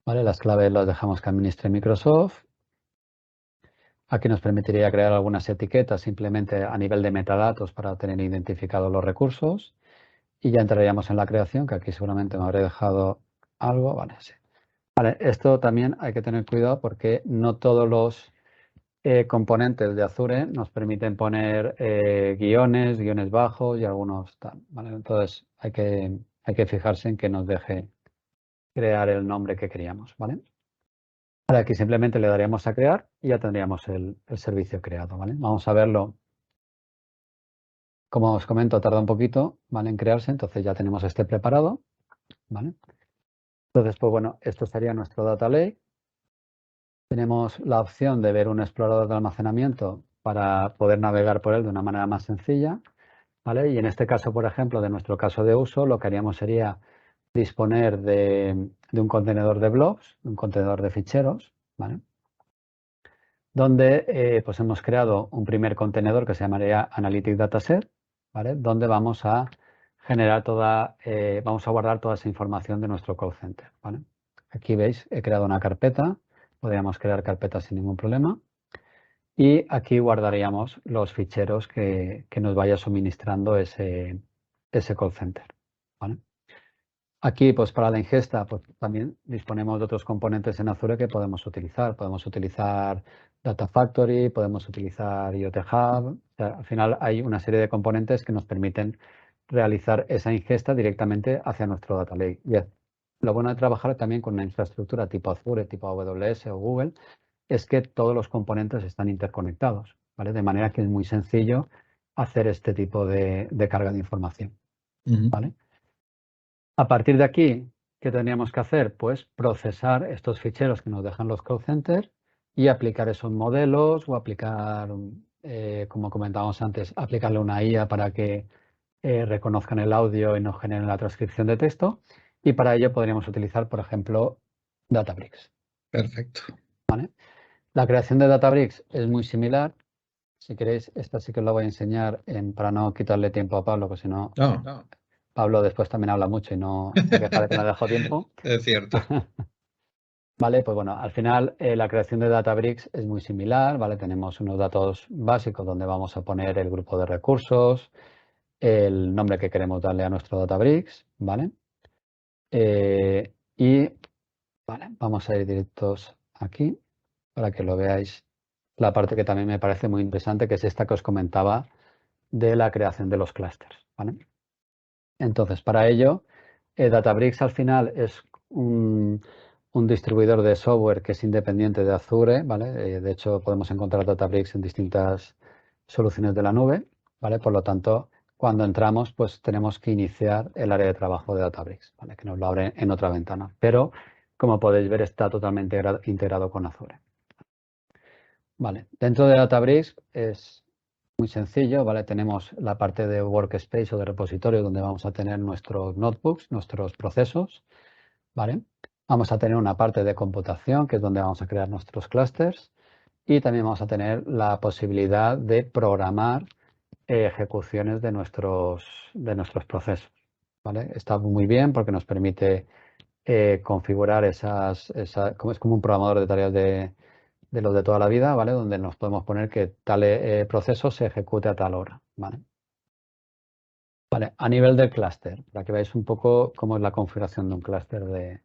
[SPEAKER 2] ¿Vale? Las claves las dejamos que administre Microsoft. Aquí nos permitiría crear algunas etiquetas simplemente a nivel de metadatos para tener identificados los recursos. Y ya entraríamos en la creación, que aquí seguramente me habré dejado algo. Vale, sí. Vale, esto también hay que tener cuidado porque no todos los componentes de Azure nos permiten poner guiones bajos y algunos tal. ¿Vale? Entonces hay que fijarse en que nos deje crear el nombre que queríamos. ¿Vale? Ahora aquí simplemente le daríamos a crear y ya tendríamos el servicio creado. ¿Vale? Vamos a verlo. Como os comento, tarda un poquito, ¿vale? En crearse, entonces ya tenemos este preparado, ¿vale? Entonces, pues bueno, esto sería nuestro Data Lake. Tenemos la opción de ver un explorador de almacenamiento para poder navegar por él de una manera más sencilla, ¿vale? Y en este caso, por ejemplo, de nuestro caso de uso, lo que haríamos sería disponer de un contenedor de blobs, un contenedor de ficheros, ¿vale? Donde pues hemos creado un primer contenedor que se llamaría Analytic Dataset, ¿vale? Donde vamos a generar vamos a guardar toda esa información de nuestro call center, ¿vale? Aquí veis, he creado una carpeta Podríamos crear carpetas sin ningún problema. Y aquí guardaríamos los ficheros que nos vaya suministrando ese call center, ¿vale? Aquí, pues para la ingesta, pues también disponemos de otros componentes en Azure que podemos utilizar. Podemos utilizar Data Factory, podemos utilizar IoT Hub. O sea, al final hay una serie de componentes que nos permiten realizar esa ingesta directamente hacia nuestro Data Lake. Y lo bueno de trabajar también con una infraestructura tipo Azure, tipo AWS o Google, es que todos los componentes están interconectados, ¿vale? De manera que es muy sencillo hacer este tipo de carga de información, ¿vale? A partir de aquí, ¿qué tendríamos que hacer? Pues procesar estos ficheros que nos dejan los call centers y aplicar esos modelos o aplicar, como comentábamos antes, aplicarle una IA para que reconozcan el audio y nos generen la transcripción de texto. Y para ello podríamos utilizar, por ejemplo, Databricks.
[SPEAKER 1] Perfecto.
[SPEAKER 2] ¿Vale? La creación de Databricks es muy similar. Si queréis, esta sí que os la voy a enseñar para no quitarle tiempo a Pablo, porque si no, Pablo después también habla mucho y no se queja de que no le dejo tiempo.
[SPEAKER 1] Es cierto.
[SPEAKER 2] Vale, pues bueno, al final la creación de Databricks es muy similar, ¿vale? Tenemos unos datos básicos donde vamos a poner el grupo de recursos, el nombre que queremos darle a nuestro Databricks, ¿vale? Vale, vamos a ir directos aquí para que lo veáis. La parte que también me parece muy interesante, que es esta que os comentaba de la creación de los clústeres, ¿vale? Entonces, para ello, Databricks al final es un distribuidor de software que es independiente de Azure, ¿vale? De hecho, podemos encontrar Databricks en distintas soluciones de la nube, ¿vale? Por lo tanto, cuando entramos, pues tenemos que iniciar el área de trabajo de Databricks, ¿vale? Que nos lo abre en otra ventana. Pero, como podéis ver, está totalmente integrado con Azure. Vale, dentro de Databricks es muy sencillo, ¿vale? Tenemos la parte de workspace o de repositorio donde vamos a tener nuestros notebooks, nuestros procesos, ¿vale? Vamos a tener una parte de computación, que es donde vamos a crear nuestros clusters, y también vamos a tener la posibilidad de programar ejecuciones de nuestros procesos, ¿vale? Está muy bien porque nos permite configurar es como un programador de tareas de los de toda la vida, ¿vale? Donde nos podemos poner que tal proceso se ejecute a tal hora, ¿vale? Vale, a nivel del clúster, para que veáis un poco cómo es la configuración de un clúster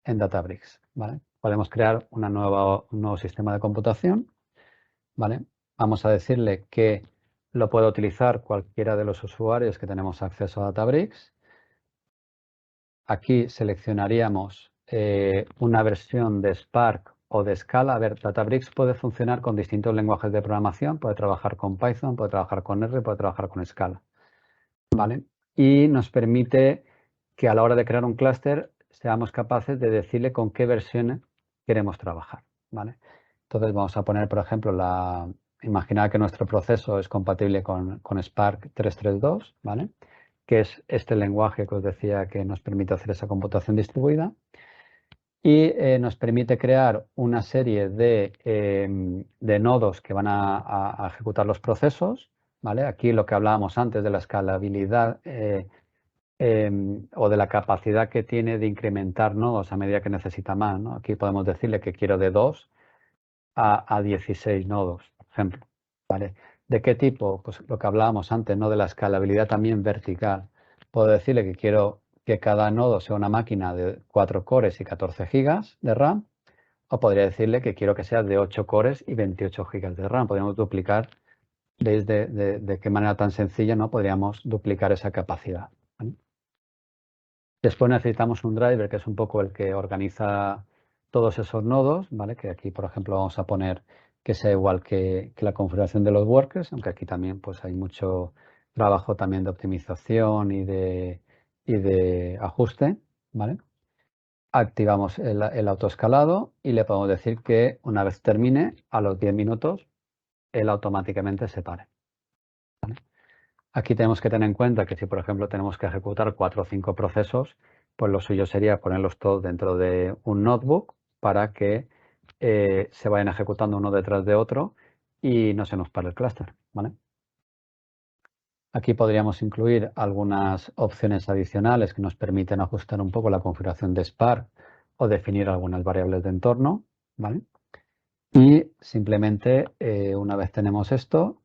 [SPEAKER 2] en Databricks, ¿vale? Podemos crear un nuevo sistema de computación, ¿vale? Vamos a decirle que lo puede utilizar cualquiera de los usuarios que tenemos acceso a Databricks. Aquí seleccionaríamos una versión de Spark o de Scala. A ver, Databricks puede funcionar con distintos lenguajes de programación, puede trabajar con Python, puede trabajar con R, puede trabajar con Scala, ¿vale? Y nos permite que a la hora de crear un clúster seamos capaces de decirle con qué versiones queremos trabajar, ¿vale? Entonces vamos a poner, por ejemplo, imaginar que nuestro proceso es compatible con Spark 332, ¿vale? Que es este lenguaje que os decía que nos permite hacer esa computación distribuida y nos permite crear una serie de nodos que van a ejecutar los procesos, ¿vale? Aquí lo que hablábamos antes de la escalabilidad o de la capacidad que tiene de incrementar nodos a medida que necesita más, ¿no? Aquí podemos decirle que quiero de 2 a 16 nodos, por ejemplo, ¿vale? ¿De qué tipo? Pues lo que hablábamos antes, ¿no? De la escalabilidad también vertical. Puedo decirle que quiero que cada nodo sea una máquina de 4 cores y 14 gigas de RAM, o podría decirle que quiero que sea de 8 cores y 28 gigas de RAM. Podríamos duplicar, ¿veis de qué manera tan sencilla, ¿no? Podríamos duplicar esa capacidad, ¿vale? Después necesitamos un driver, que es un poco el que organiza todos esos nodos, ¿vale? Que aquí, por ejemplo, vamos a poner que sea igual que la configuración de los workers, aunque aquí también pues, hay mucho trabajo también de optimización y de ajuste, ¿vale? Activamos el autoescalado y le podemos decir que una vez termine, a los 10 minutos, él automáticamente se pare. Aquí tenemos que tener en cuenta que si, por ejemplo, tenemos que ejecutar 4 o 5 procesos, pues lo suyo sería ponerlos todos dentro de un notebook para que se vayan ejecutando uno detrás de otro y no se nos pare el clúster, ¿vale? Aquí podríamos incluir algunas opciones adicionales que nos permiten ajustar un poco la configuración de Spark o definir algunas variables de entorno, ¿vale? Y simplemente, una vez tenemos esto,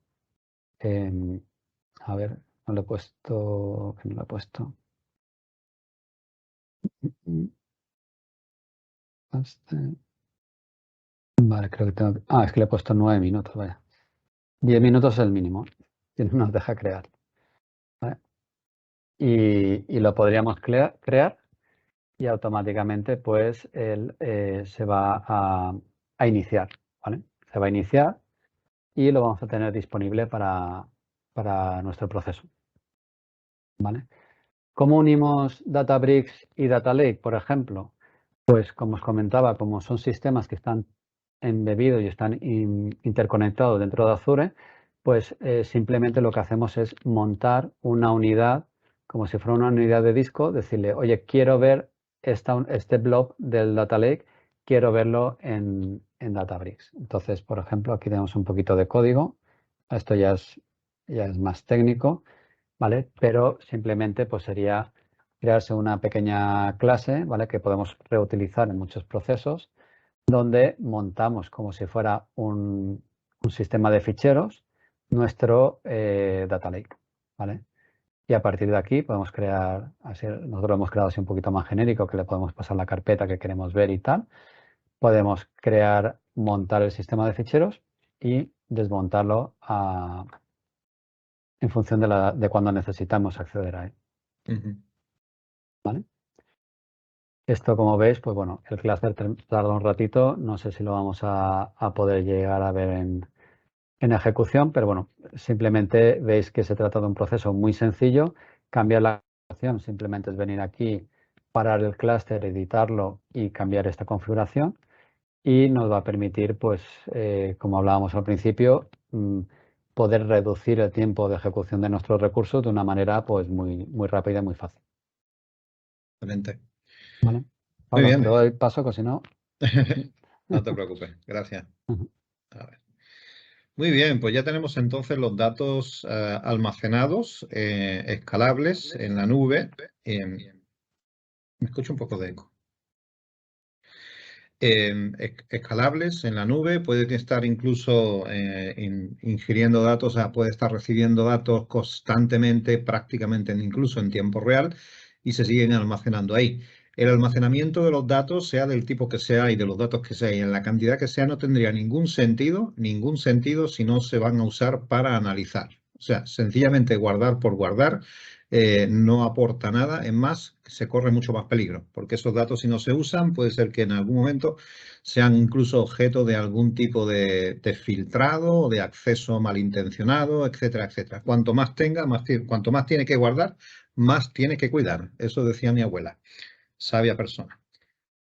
[SPEAKER 2] a ver, no lo he puesto, que no lo he puesto. Vale, creo que tengo que... es que le he puesto 9 minutos, vaya. 10 minutos es el mínimo que nos deja crear. ¿Vale? Y lo podríamos crear y automáticamente pues él se va a iniciar, ¿vale? Se va a iniciar y lo vamos a tener disponible para nuestro proceso, ¿vale? ¿Cómo unimos Databricks y Data Lake, por ejemplo? Pues como os comentaba, como son sistemas que están embebidos y están interconectados dentro de Azure, pues simplemente lo que hacemos es montar una unidad, como si fuera una unidad de disco, decirle, oye, quiero ver este blob del Data Lake, quiero verlo en Databricks. Entonces, por ejemplo, aquí tenemos un poquito de código. Esto ya es más técnico, ¿vale? Pero simplemente pues sería crearse una pequeña clase, ¿vale? Que podemos reutilizar en muchos procesos, donde montamos como si fuera un sistema de ficheros nuestro Data Lake, ¿vale? Y a partir de aquí podemos crear, nosotros lo hemos creado así un poquito más genérico, que le podemos pasar la carpeta que queremos ver y tal. Podemos montar el sistema de ficheros y desmontarlo en función de cuando necesitamos acceder a él. ¿Vale? Esto, como veis, pues bueno, el cluster tarda un ratito, no sé si lo vamos a poder llegar a ver en ejecución, pero bueno, simplemente veis que se trata de un proceso muy sencillo. Cambiar la configuración simplemente es venir aquí, parar el clúster, editarlo y cambiar esta configuración, y nos va a permitir, pues, como hablábamos al principio, poder reducir el tiempo de ejecución de nuestros recursos de una manera pues muy, muy rápida y muy fácil.
[SPEAKER 1] Excelente.
[SPEAKER 2] ¿Vale?
[SPEAKER 1] Muy
[SPEAKER 2] Pablo,
[SPEAKER 1] bien.
[SPEAKER 2] te doy paso, que si no...
[SPEAKER 1] No te preocupes, gracias. A ver. Muy bien, pues ya tenemos entonces los datos almacenados, escalables en la nube. Me escucho un poco de eco. Escalables en la nube, puede estar incluso ingiriendo datos, o sea, puede estar recibiendo datos constantemente, prácticamente incluso en tiempo real, y se siguen almacenando ahí. El almacenamiento de los datos, sea del tipo que sea y de los datos que sea y en la cantidad que sea, no tendría ningún sentido si no se van a usar para analizar. O sea, sencillamente guardar por guardar no aporta nada. Es más, se corre mucho más peligro, porque esos datos, si no se usan, puede ser que en algún momento sean incluso objeto de algún tipo de filtrado o de acceso malintencionado, etcétera, etcétera. Cuanto más tenga, cuanto más tiene que guardar, más tiene que cuidar. Eso decía mi abuela, sabia persona.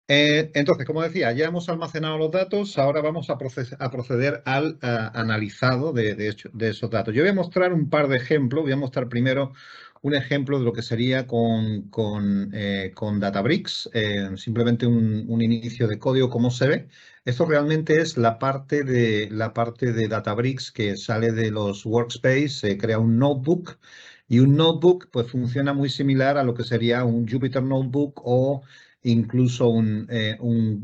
[SPEAKER 1] Entonces, como decía, ya hemos almacenado los datos, ahora vamos a proceder al analizado de esos datos. Yo voy a mostrar un par de ejemplos. Voy a mostrar primero un ejemplo de lo que sería con Databricks, simplemente un inicio de código, como se ve. Esto realmente es la parte de Databricks que sale de los workspace, se crea un notebook, y un notebook pues funciona muy similar a lo que sería un Jupyter Notebook o incluso un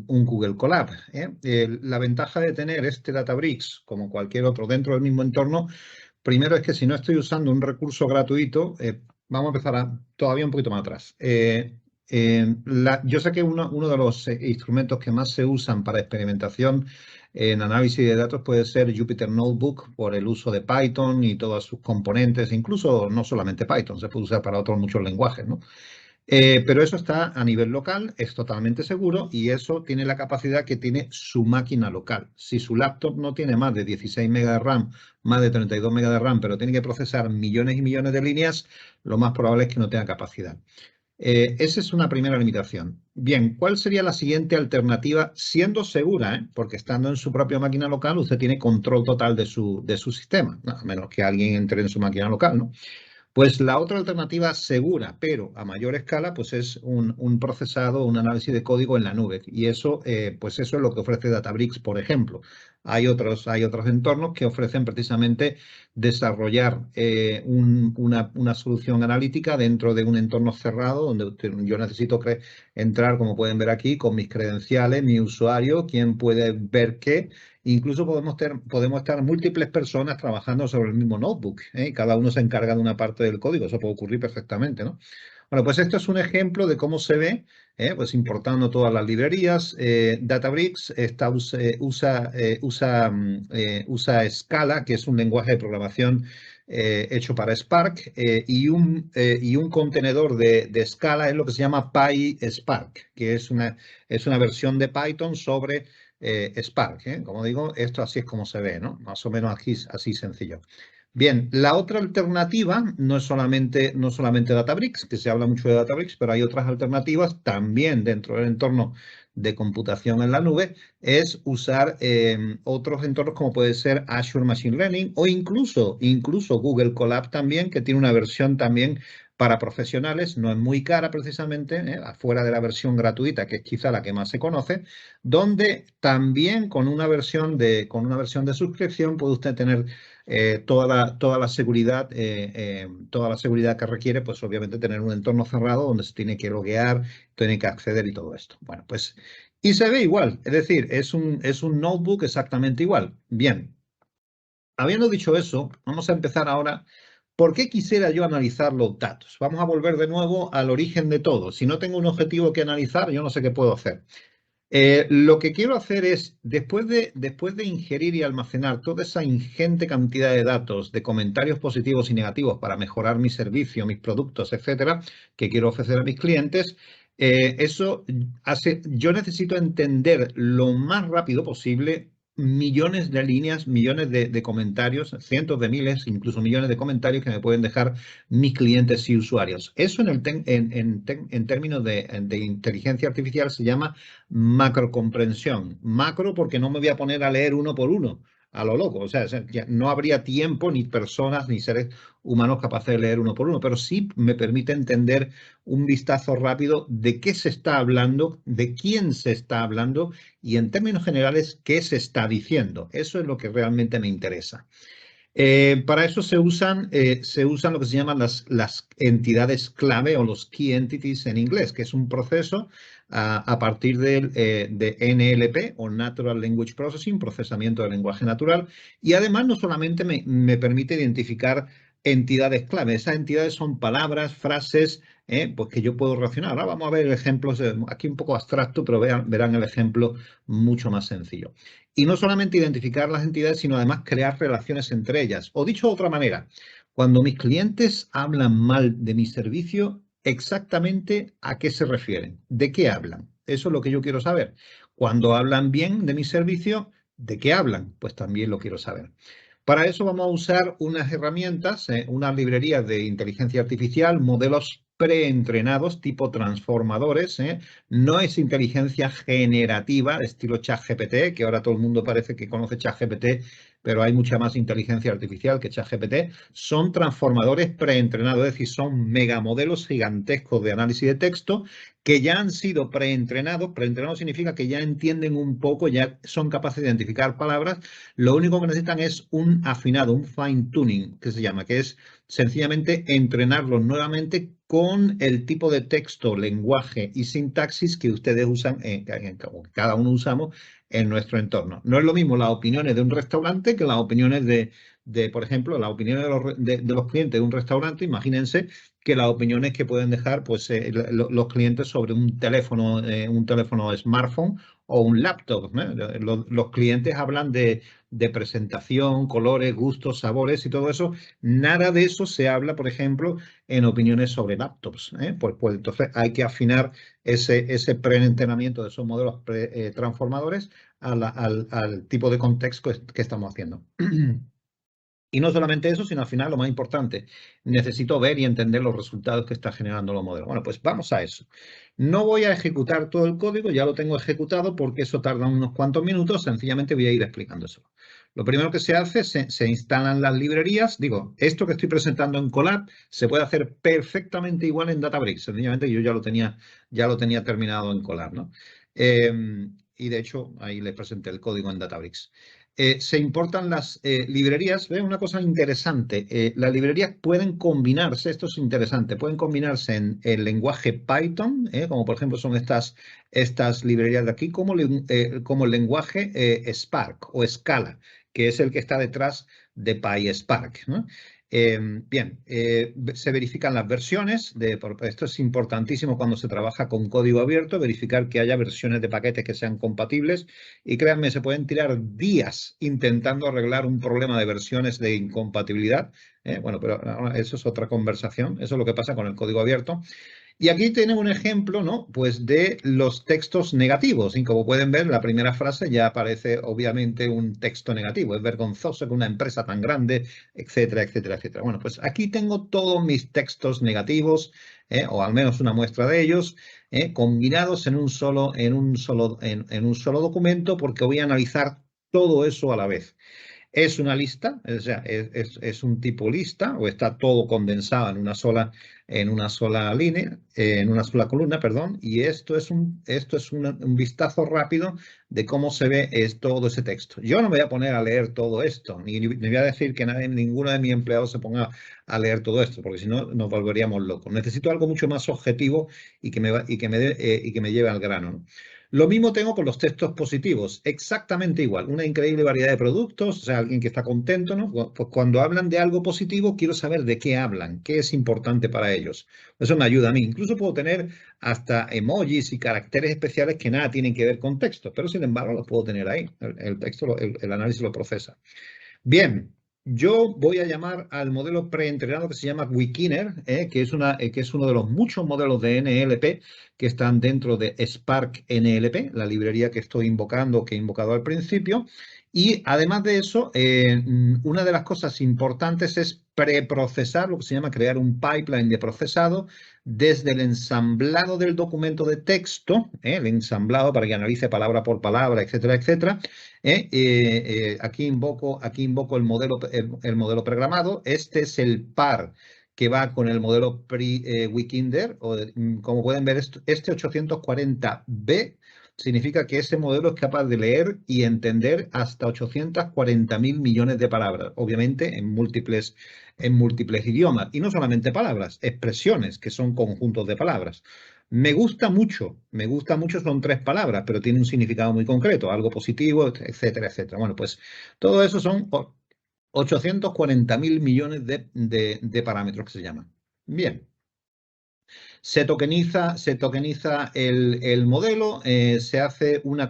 [SPEAKER 1] Google Colab. La ventaja de tener este Databricks, como cualquier otro, dentro del mismo entorno, primero es que si no estoy usando un recurso gratuito, vamos a empezar todavía un poquito más atrás. Yo sé que uno de los instrumentos que más se usan para experimentación en análisis de datos puede ser Jupyter Notebook, por el uso de Python y todas sus componentes, incluso no solamente Python, se puede usar para otros muchos lenguajes, ¿no? Pero eso está a nivel local, es totalmente seguro, y eso tiene la capacidad que tiene su máquina local. Si su laptop no tiene más de 16 megas de RAM, más de 32 megas de RAM, pero tiene que procesar millones y millones de líneas, lo más probable es que no tenga capacidad. Esa es una primera limitación. Bien, ¿cuál sería la siguiente alternativa? Siendo segura, porque estando en su propia máquina local, usted tiene control total de su sistema, a menos que alguien entre en su máquina local, ¿no? Pues la otra alternativa segura, pero a mayor escala, pues es un procesado, un análisis de código en la nube. Y eso, pues eso es lo que ofrece Databricks, por ejemplo. Hay otros entornos que ofrecen precisamente desarrollar una solución analítica dentro de un entorno cerrado, donde yo necesito entrar, como pueden ver aquí, con mis credenciales, mi usuario, quién puede ver qué, incluso podemos estar múltiples personas trabajando sobre el mismo notebook, y cada uno se encarga de una parte del código. Eso puede ocurrir perfectamente, ¿no? Bueno, pues esto es un ejemplo de cómo se ve, pues importando todas las librerías. Databricks usa Scala, que es un lenguaje de programación hecho para Spark, y un contenedor de Scala es lo que se llama PySpark, que es una versión de Python sobre Spark. Como digo, esto así es como se ve, ¿no? Más o menos aquí, así sencillo. Bien, la otra alternativa no es solamente Databricks, que se habla mucho de Databricks, pero hay otras alternativas también dentro del entorno de computación en la nube, es usar otros entornos como puede ser Azure Machine Learning o incluso Google Colab también, que tiene una versión también para profesionales, no es muy cara precisamente, afuera de la versión gratuita, que es quizá la que más se conoce, donde también con una versión de suscripción puede usted tener toda la seguridad que requiere, pues obviamente tener un entorno cerrado donde se tiene que loguear, tiene que acceder y todo esto. Bueno, pues, y se ve igual, es decir, es un notebook exactamente igual. Bien, habiendo dicho eso, vamos a empezar ahora. ¿Por qué quisiera yo analizar los datos? Vamos a volver de nuevo al origen de todo. Si no tengo un objetivo que analizar, yo no sé qué puedo hacer. Lo que quiero hacer es, después de ingerir y almacenar toda esa ingente cantidad de datos, de comentarios positivos y negativos para mejorar mi servicio, mis productos, etcétera, que quiero ofrecer a mis clientes, yo necesito entender lo más rápido posible millones de líneas, millones de comentarios, cientos de miles, incluso millones de comentarios que me pueden dejar mis clientes y usuarios. Eso en términos de inteligencia artificial se llama macrocomprensión. Macro porque no me voy a poner a leer uno por uno a lo loco. O sea, no habría tiempo, ni personas, ni seres humanos capaces de leer uno por uno, pero sí me permite entender un vistazo rápido de qué se está hablando, de quién se está hablando y en términos generales qué se está diciendo. Eso es lo que realmente me interesa. Para eso se usan lo que se llaman las entidades clave o los key entities en inglés, que es un proceso a partir de NLP o Natural Language Processing, procesamiento del lenguaje natural, y además no solamente me permite identificar entidades clave, esas entidades son palabras, frases, pues que yo puedo relacionar. Ahora vamos a ver ejemplos, aquí un poco abstracto, pero verán el ejemplo mucho más sencillo. Y no solamente identificar las entidades, sino además crear relaciones entre ellas. O dicho de otra manera, cuando mis clientes hablan mal de mi servicio, exactamente a qué se refieren, de qué hablan. Eso es lo que yo quiero saber. Cuando hablan bien de mi servicio, ¿de qué hablan? Pues también lo quiero saber. Para eso vamos a usar unas herramientas, unas librerías de inteligencia artificial, modelos preentrenados tipo transformadores. No es inteligencia generativa, estilo ChatGPT, que ahora todo el mundo parece que conoce ChatGPT, pero hay mucha más inteligencia artificial que ChatGPT. Son transformadores preentrenados, es decir, son megamodelos gigantescos de análisis de texto que ya han sido preentrenados. Preentrenados significa que ya entienden un poco, ya son capaces de identificar palabras. Lo único que necesitan es un afinado, un fine tuning, que se llama, que es sencillamente entrenarlos nuevamente con el tipo de texto, lenguaje y sintaxis que ustedes usan, que cada uno usamos en nuestro entorno. No es lo mismo las opiniones de un restaurante que las opiniones por ejemplo, las opiniones de los clientes de un restaurante. Imagínense que las opiniones que pueden dejar pues, los clientes sobre un teléfono smartphone o un laptop. Los clientes hablan de presentación, colores, gustos, sabores y todo eso. Nada de eso se habla, por ejemplo, en opiniones sobre laptops. Pues entonces hay que afinar ese preentrenamiento de esos modelos transformadores al tipo de contexto que estamos haciendo. Y no solamente eso, sino al final lo más importante, necesito ver y entender los resultados que está generando los modelos. Bueno, pues vamos a eso. No voy a ejecutar todo el código, ya lo tengo ejecutado porque eso tarda unos cuantos minutos, sencillamente voy a ir explicando eso. Lo primero que se hace, se instalan las librerías. Digo, esto que estoy presentando en Colab se puede hacer perfectamente igual en Databricks. Sencillamente yo ya lo tenía terminado en Colab, ¿no? Y de hecho, ahí les presenté el código en Databricks. se importan las librerías. ¿Ven? Una cosa interesante, las librerías pueden combinarse, esto es interesante, pueden combinarse en el lenguaje Python, como por ejemplo son estas librerías de aquí, como el lenguaje Spark o Scala, que es el que está detrás de PySpark, ¿no? Bien, se verifican las versiones, esto es importantísimo cuando se trabaja con código abierto, verificar que haya versiones de paquetes que sean compatibles y créanme, se pueden tirar días intentando arreglar un problema de versiones de incompatibilidad. Bueno, pero eso es otra conversación, eso es lo que pasa con el código abierto. Y aquí tiene un ejemplo, ¿no? Pues de los textos negativos. Y como pueden ver, la primera frase ya aparece obviamente un texto negativo. Es vergonzoso que una empresa tan grande, etcétera, etcétera, etcétera. Bueno, pues aquí tengo todos mis textos negativos, o al menos una muestra de ellos, combinados en un solo documento, porque voy a analizar todo eso a la vez. Es una lista, o sea, es un tipo lista o está todo condensado en una sola línea, en una sola columna, perdón, y esto es un vistazo rápido de cómo se ve todo ese texto. Yo no me voy a poner a leer todo esto, ni voy a decir que ninguno de mis empleados se ponga a leer todo esto, porque si no nos volveríamos locos. Necesito algo mucho más objetivo y que me lleve al grano, ¿no? Lo mismo tengo con los textos positivos, exactamente igual, una increíble variedad de productos, o sea, alguien que está contento, ¿no? Pues cuando hablan de algo positivo, quiero saber de qué hablan, qué es importante para ellos. Eso me ayuda a mí. Incluso puedo tener hasta emojis y caracteres especiales que nada tienen que ver con texto, pero sin embargo los puedo tener ahí. El texto, el análisis lo procesa. Bien, yo voy a llamar al modelo preentrenado que se llama Wikiner, que es uno de los muchos modelos de NLP que están dentro de Spark NLP, la librería que estoy invocando, que he invocado al principio. Y además de eso, una de las cosas importantes es preprocesar, lo que se llama crear un pipeline de procesado desde el ensamblado del documento de texto, el ensamblado para que analice palabra por palabra, etcétera, etcétera. Aquí invoco el modelo programado. Este es el par que va con el modelo Wikinder. Como pueden ver, este 840B significa que ese modelo es capaz de leer y entender hasta 840.000 millones de palabras, obviamente en múltiples idiomas. Y no solamente palabras, expresiones, que son conjuntos de palabras. Me gusta mucho, son 3 palabras, pero tiene un significado muy concreto, algo positivo, etcétera, etcétera. Bueno, pues todo eso son 840.000 millones de parámetros que se llaman. Bien. Se tokeniza el modelo, se hace una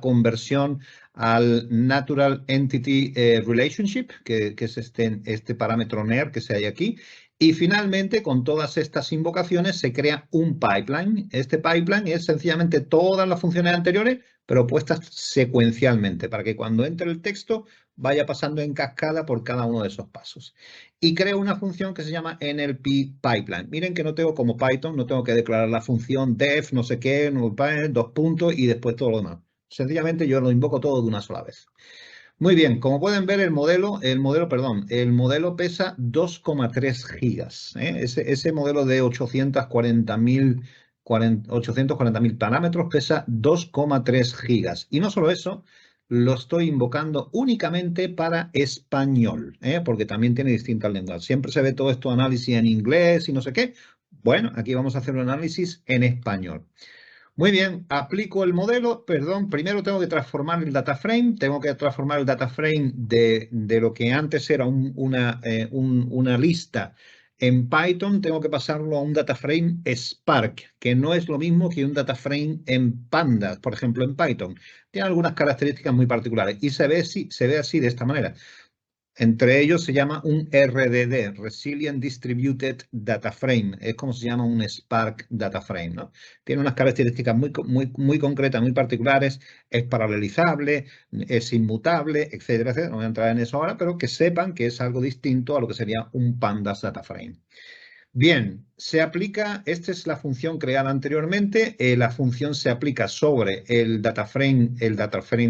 [SPEAKER 1] conversión al Natural Entity Relationship, que es este parámetro NER que se hay aquí. Y finalmente, con todas estas invocaciones, se crea un pipeline. Este pipeline es sencillamente todas las funciones anteriores, pero puestas secuencialmente, para que cuando entre el texto vaya pasando en cascada por cada uno de esos pasos. Y creo una función que se llama NLP Pipeline. Miren que no tengo como Python, no tengo que declarar la función def, no sé qué, 2 puntos y después todo lo demás. Sencillamente yo lo invoco todo de una sola vez. Muy bien, como pueden ver, el modelo pesa 2,3 gigas. Ese modelo de 840.000 parámetros pesa 2,3 gigas. Y no solo eso, lo estoy invocando únicamente para español, porque también tiene distintas lenguas. Siempre se ve todo esto análisis en inglés y no sé qué. Bueno, aquí vamos a hacer un análisis en español. Muy bien, aplico el modelo, perdón, primero tengo que transformar el data frame, de lo que antes era una lista en Python, tengo que pasarlo a un data frame Spark, que no es lo mismo que un data frame en Pandas, por ejemplo, en Python. Tiene algunas características muy particulares y se ve así de esta manera. Entre ellos se llama un RDD, Resilient Distributed Data Frame. Es como se llama un Spark Data Frame, ¿no? Tiene unas características muy concretas, muy particulares. Es paralelizable, es inmutable, etcétera, etcétera. No voy a entrar en eso ahora, pero que sepan que es algo distinto a lo que sería un Pandas Data Frame. Bien, esta es la función creada anteriormente, la función se aplica sobre el data frame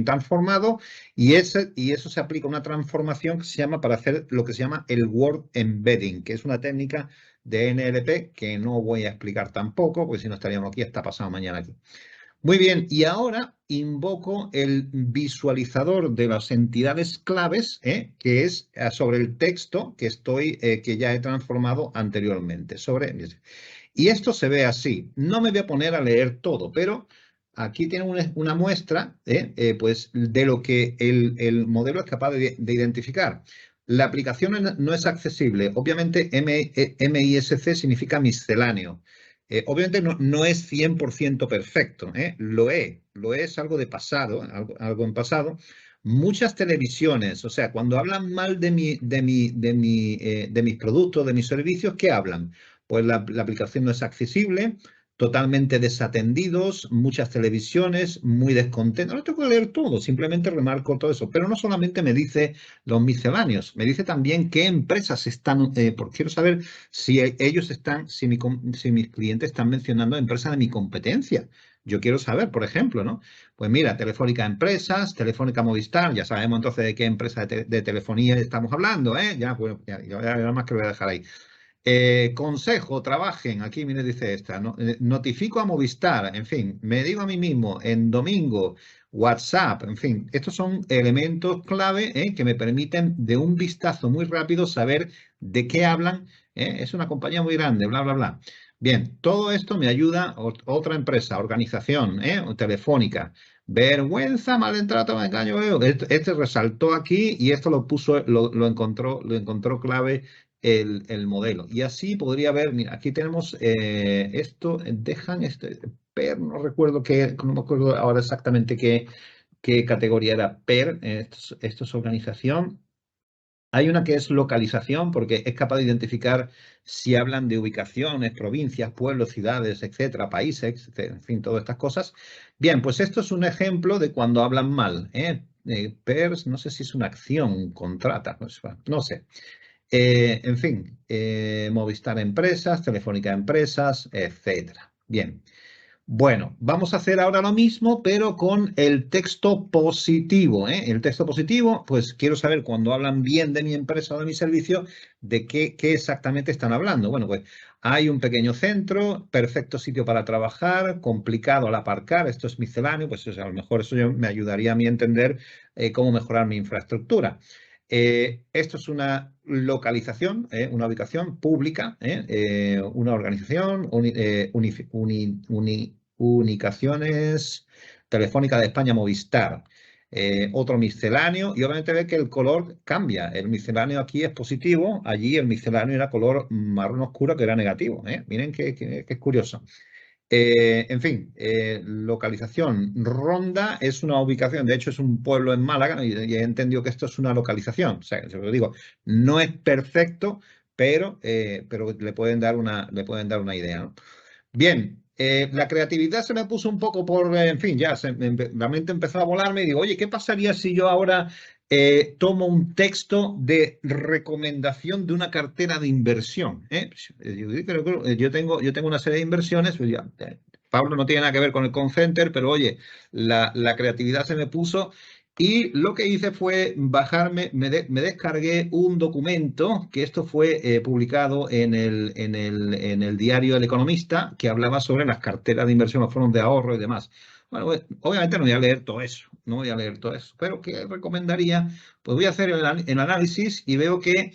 [SPEAKER 1] transformado y eso se aplica a una transformación que se llama para hacer lo que se llama el word embedding, que es una técnica de NLP que no voy a explicar tampoco, porque si no estaríamos aquí hasta pasado mañana aquí. Muy bien, y ahora invoco el visualizador de las entidades claves, que es sobre el texto que ya he transformado anteriormente. Y esto se ve así. No me voy a poner a leer todo, pero aquí tiene una muestra, pues, de lo que el modelo es capaz de identificar. La aplicación no es accesible. Obviamente, MISC significa misceláneo. Obviamente no es 100% perfecto, lo es algo de pasado, algo en pasado. Muchas televisiones, o sea, cuando hablan mal de mis productos, de mis servicios, ¿qué hablan? Pues la aplicación no es accesible, totalmente desatendidos, muchas televisiones, muy descontentos. No tengo que leer todo, simplemente remarco todo eso. Pero no solamente me dice los misceláneos, me dice también qué empresas están, porque quiero saber si ellos están, si mis clientes están mencionando empresas de mi competencia. Yo quiero saber, por ejemplo, ¿no? Pues mira, Telefónica Empresas, Telefónica Movistar, ya sabemos entonces de qué empresa de telefonía estamos hablando, ¿eh? Ya, bueno, ya nada más que lo voy a dejar ahí. Consejo, trabajen, aquí mire, dice esta, ¿no? Notifico a Movistar, en fin, me digo a mí mismo, en domingo, WhatsApp, en fin, estos son elementos clave que me permiten de un vistazo muy rápido saber de qué hablan. Es una compañía muy grande, bla, bla, bla. Bien, todo esto me ayuda otra empresa, organización, telefónica. Vergüenza, maltrato, engaño. Este resaltó aquí y esto lo encontró clave el modelo. Y así podría haber, mira, aquí tenemos esto, dejan este, PER, no me acuerdo ahora exactamente qué categoría era PER, esto es organización. Hay una que es localización, porque es capaz de identificar si hablan de ubicaciones, provincias, pueblos, ciudades, etcétera, países, en fin, todas estas cosas. Bien, pues esto es un ejemplo de cuando hablan mal. PERS, no sé si es una acción, contrata, pues, no sé. En fin, Movistar Empresas, Telefónica Empresas, etcétera. Bien. Bueno, vamos a hacer ahora lo mismo, pero con el texto positivo, ¿eh? El texto positivo, pues quiero saber cuando hablan bien de mi empresa o de mi servicio, de qué exactamente están hablando. Bueno, pues hay un pequeño centro, perfecto sitio para trabajar, complicado al aparcar, esto es misceláneo, pues a lo mejor eso me ayudaría a mí a entender cómo mejorar mi infraestructura. Esto es una localización, una ubicación pública, una organización, Unicaciones Telefónica de España Movistar. Otro misceláneo y obviamente ve que el color cambia. El misceláneo aquí es positivo, allí el misceláneo era color marrón oscuro que era negativo. Miren que es curioso. En fin, localización. Ronda es una ubicación, de hecho es un pueblo en Málaga y he entendido que esto es una localización. O sea, se lo digo, no es perfecto, pero le pueden dar una idea, ¿no? Bien, la creatividad se me puso un poco en fin, ya la mente empezó a volarme y digo, oye, ¿qué pasaría si yo ahora tomo un texto de recomendación de una cartera de inversión? Yo tengo una serie de inversiones, pues ya, Pablo no tiene nada que ver con el call center, pero oye, la creatividad se me puso y lo que hice fue bajarme, me descargué un documento, que esto fue publicado en el diario El Economista, que hablaba sobre las carteras de inversión, los fondos de ahorro y demás. Bueno, pues, obviamente no voy a leer todo eso, no voy a leer todo eso, pero ¿qué recomendaría? Pues voy a hacer el análisis y veo que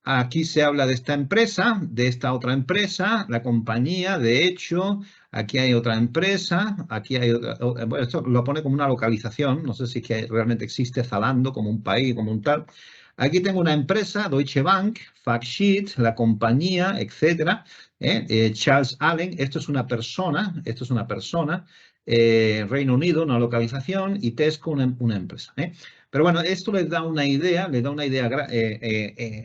[SPEAKER 1] aquí se habla de esta empresa, de esta otra empresa, la compañía, de hecho, aquí hay otra empresa, aquí hay otra, bueno, esto lo pone como una localización, no sé si es que realmente existe Zalando como un país, como un tal. Aquí tengo una empresa, Deutsche Bank, Factsheet, la compañía, etcétera. Charles Allen, esto es una persona, Reino Unido, una localización, y Tesco, una empresa. Pero bueno, esto les da una idea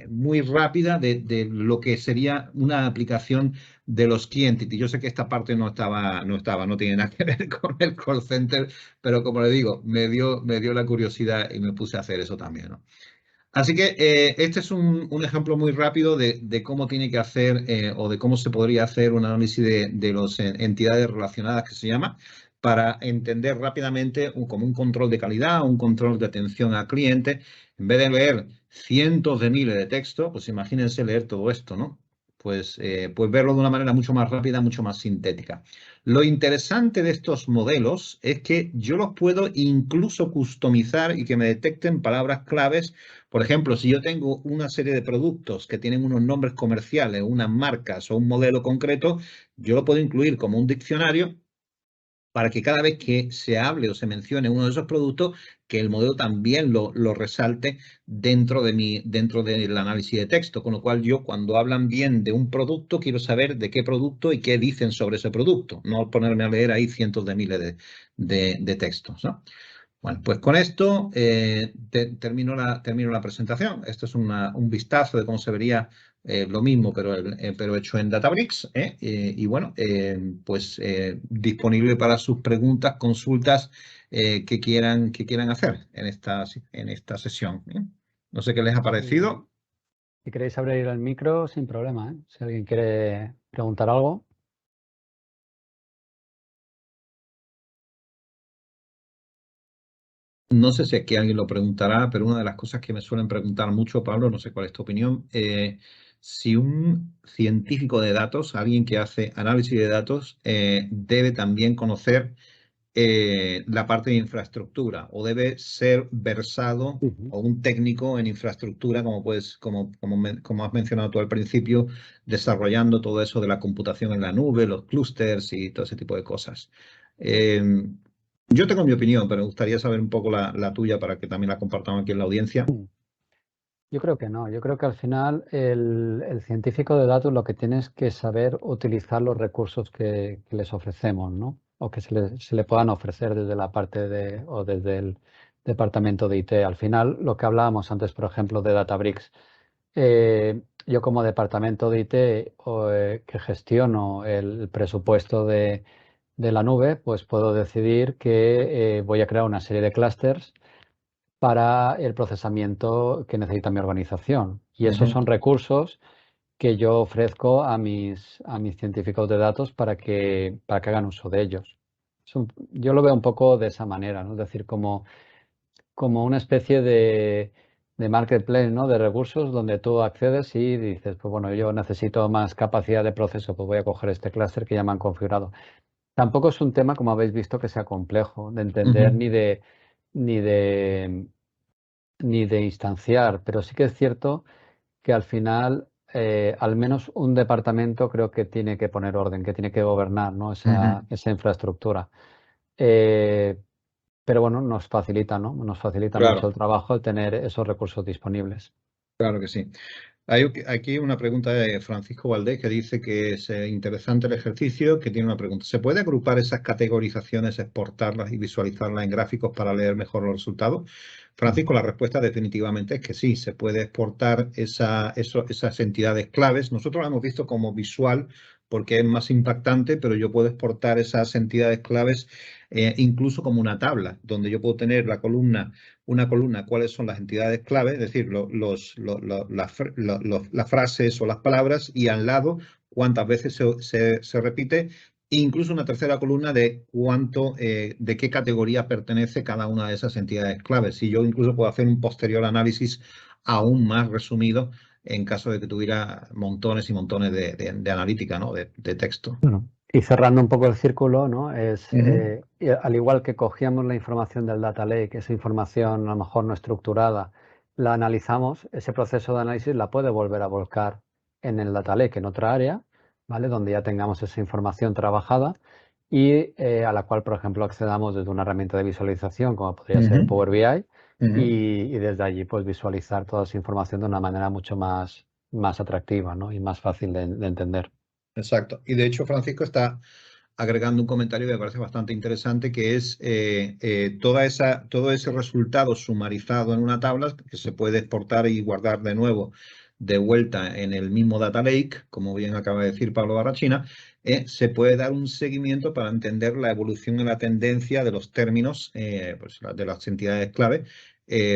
[SPEAKER 1] muy rápida de lo que sería una aplicación de los Key Entity. Yo sé que esta parte no tiene nada que ver con el call center, pero como le digo, me dio la curiosidad y me puse a hacer eso también, ¿no? Así que este es un ejemplo muy rápido de cómo tiene que hacer o de cómo se podría hacer un análisis de las entidades relacionadas que se llama para entender rápidamente como un control de calidad, un control de atención al cliente. En vez de leer cientos de miles de textos, pues imagínense leer todo esto, ¿no? pues verlo de una manera mucho más rápida, mucho más sintética. Lo interesante de estos modelos es que yo los puedo incluso customizar y que me detecten palabras claves. Por ejemplo, si yo tengo una serie de productos que tienen unos nombres comerciales, unas marcas o un modelo concreto, yo lo puedo incluir como un diccionario para que cada vez que se hable o se mencione uno de esos productos, que el modelo también lo resalte dentro del análisis de texto. Con lo cual yo, cuando hablan bien de un producto, quiero saber de qué producto y qué dicen sobre ese producto. No ponerme a leer ahí cientos de miles de textos, ¿no? Bueno, pues con esto termino la presentación. Esto es un vistazo de cómo se vería lo mismo, pero hecho en Databricks. Y bueno, pues disponible para sus preguntas, consultas que quieran hacer en esta sesión. No sé qué les ha parecido.
[SPEAKER 2] Si queréis abrir el micro, sin problema, ¿eh? Si alguien quiere preguntar algo.
[SPEAKER 1] No sé si aquí alguien lo preguntará, pero una de las cosas que me suelen preguntar mucho, Pablo, no sé cuál es tu opinión, si un científico de datos, alguien que hace análisis de datos, debe también conocer la parte de infraestructura o debe ser versado o un técnico en infraestructura, como has mencionado tú al principio, desarrollando todo eso de la computación en la nube, los clústeres y todo ese tipo de cosas. Eh, yo tengo mi opinión, pero me gustaría saber un poco la tuya para que también la compartamos aquí en la audiencia.
[SPEAKER 2] Yo creo que no. Yo creo que al final el científico de datos lo que tiene es que saber utilizar los recursos que les ofrecemos, ¿no? O que se le puedan ofrecer desde la parte o desde el departamento de IT. Al final, lo que hablábamos antes, por ejemplo, de Databricks. Yo como departamento de IT que gestiono el presupuesto de la nube, pues puedo decidir que voy a crear una serie de clústeres para el procesamiento que necesita mi organización. Y esos son recursos que yo ofrezco a mis científicos de datos para que hagan uso de ellos. Yo lo veo un poco de esa manera, ¿no? Es decir, como una especie de marketplace, ¿no? De recursos donde tú accedes y dices, pues bueno, yo necesito más capacidad de proceso, pues voy a coger este clúster que ya me han configurado. Tampoco es un tema, como habéis visto, que sea complejo de entender ni de ni de instanciar, pero sí que es cierto que al final, al menos un departamento creo que tiene que poner orden, que tiene que gobernar, ¿no? esa infraestructura. Pero bueno, nos facilita, ¿no? Nos facilita mucho
[SPEAKER 1] Claro,
[SPEAKER 2] el trabajo el tener esos recursos disponibles.
[SPEAKER 1] claro que sí. Hay aquí una pregunta de Francisco Valdés que dice que es interesante el ejercicio, que tiene una pregunta. ¿Se puede agrupar esas categorizaciones, exportarlas y visualizarlas en gráficos para leer mejor los resultados? Francisco, la respuesta definitivamente es que sí, se puede exportar esas entidades claves. Nosotros la hemos visto como visual porque es más impactante, pero yo puedo exportar esas entidades claves incluso como una tabla, donde yo puedo tener una columna, cuáles son las entidades clave, es decir, las frases o las palabras, y al lado cuántas veces se repite, incluso una tercera columna de de qué categoría pertenece cada una de esas entidades claves. Y yo incluso puedo hacer un posterior análisis aún más resumido en caso de que tuviera montones y montones de analítica, ¿no? de texto.
[SPEAKER 2] Bueno, y cerrando un poco el círculo, ¿no?
[SPEAKER 1] Ujú,
[SPEAKER 2] Y al igual que cogíamos la información del data lake, esa información a lo mejor no estructurada, la analizamos, ese proceso de análisis la puede volver a volcar en el data lake, en otra área, ¿vale? Donde ya tengamos esa información trabajada y a la cual, por ejemplo, accedamos desde una herramienta de visualización, como podría ser
[SPEAKER 1] ujú,
[SPEAKER 2] Power BI,
[SPEAKER 1] ujú.
[SPEAKER 2] y desde allí pues visualizar toda esa información de una manera mucho más atractiva, ¿no? Y más fácil de entender.
[SPEAKER 1] Exacto. Y de hecho, Francisco está agregando un comentario que me parece bastante interesante, que es todo ese resultado sumarizado en una tabla que se puede exportar y guardar de nuevo de vuelta en el mismo data lake, como bien acaba de decir Pablo Barrachina, se puede dar un seguimiento para entender la evolución en la tendencia de los términos, pues, de las entidades clave,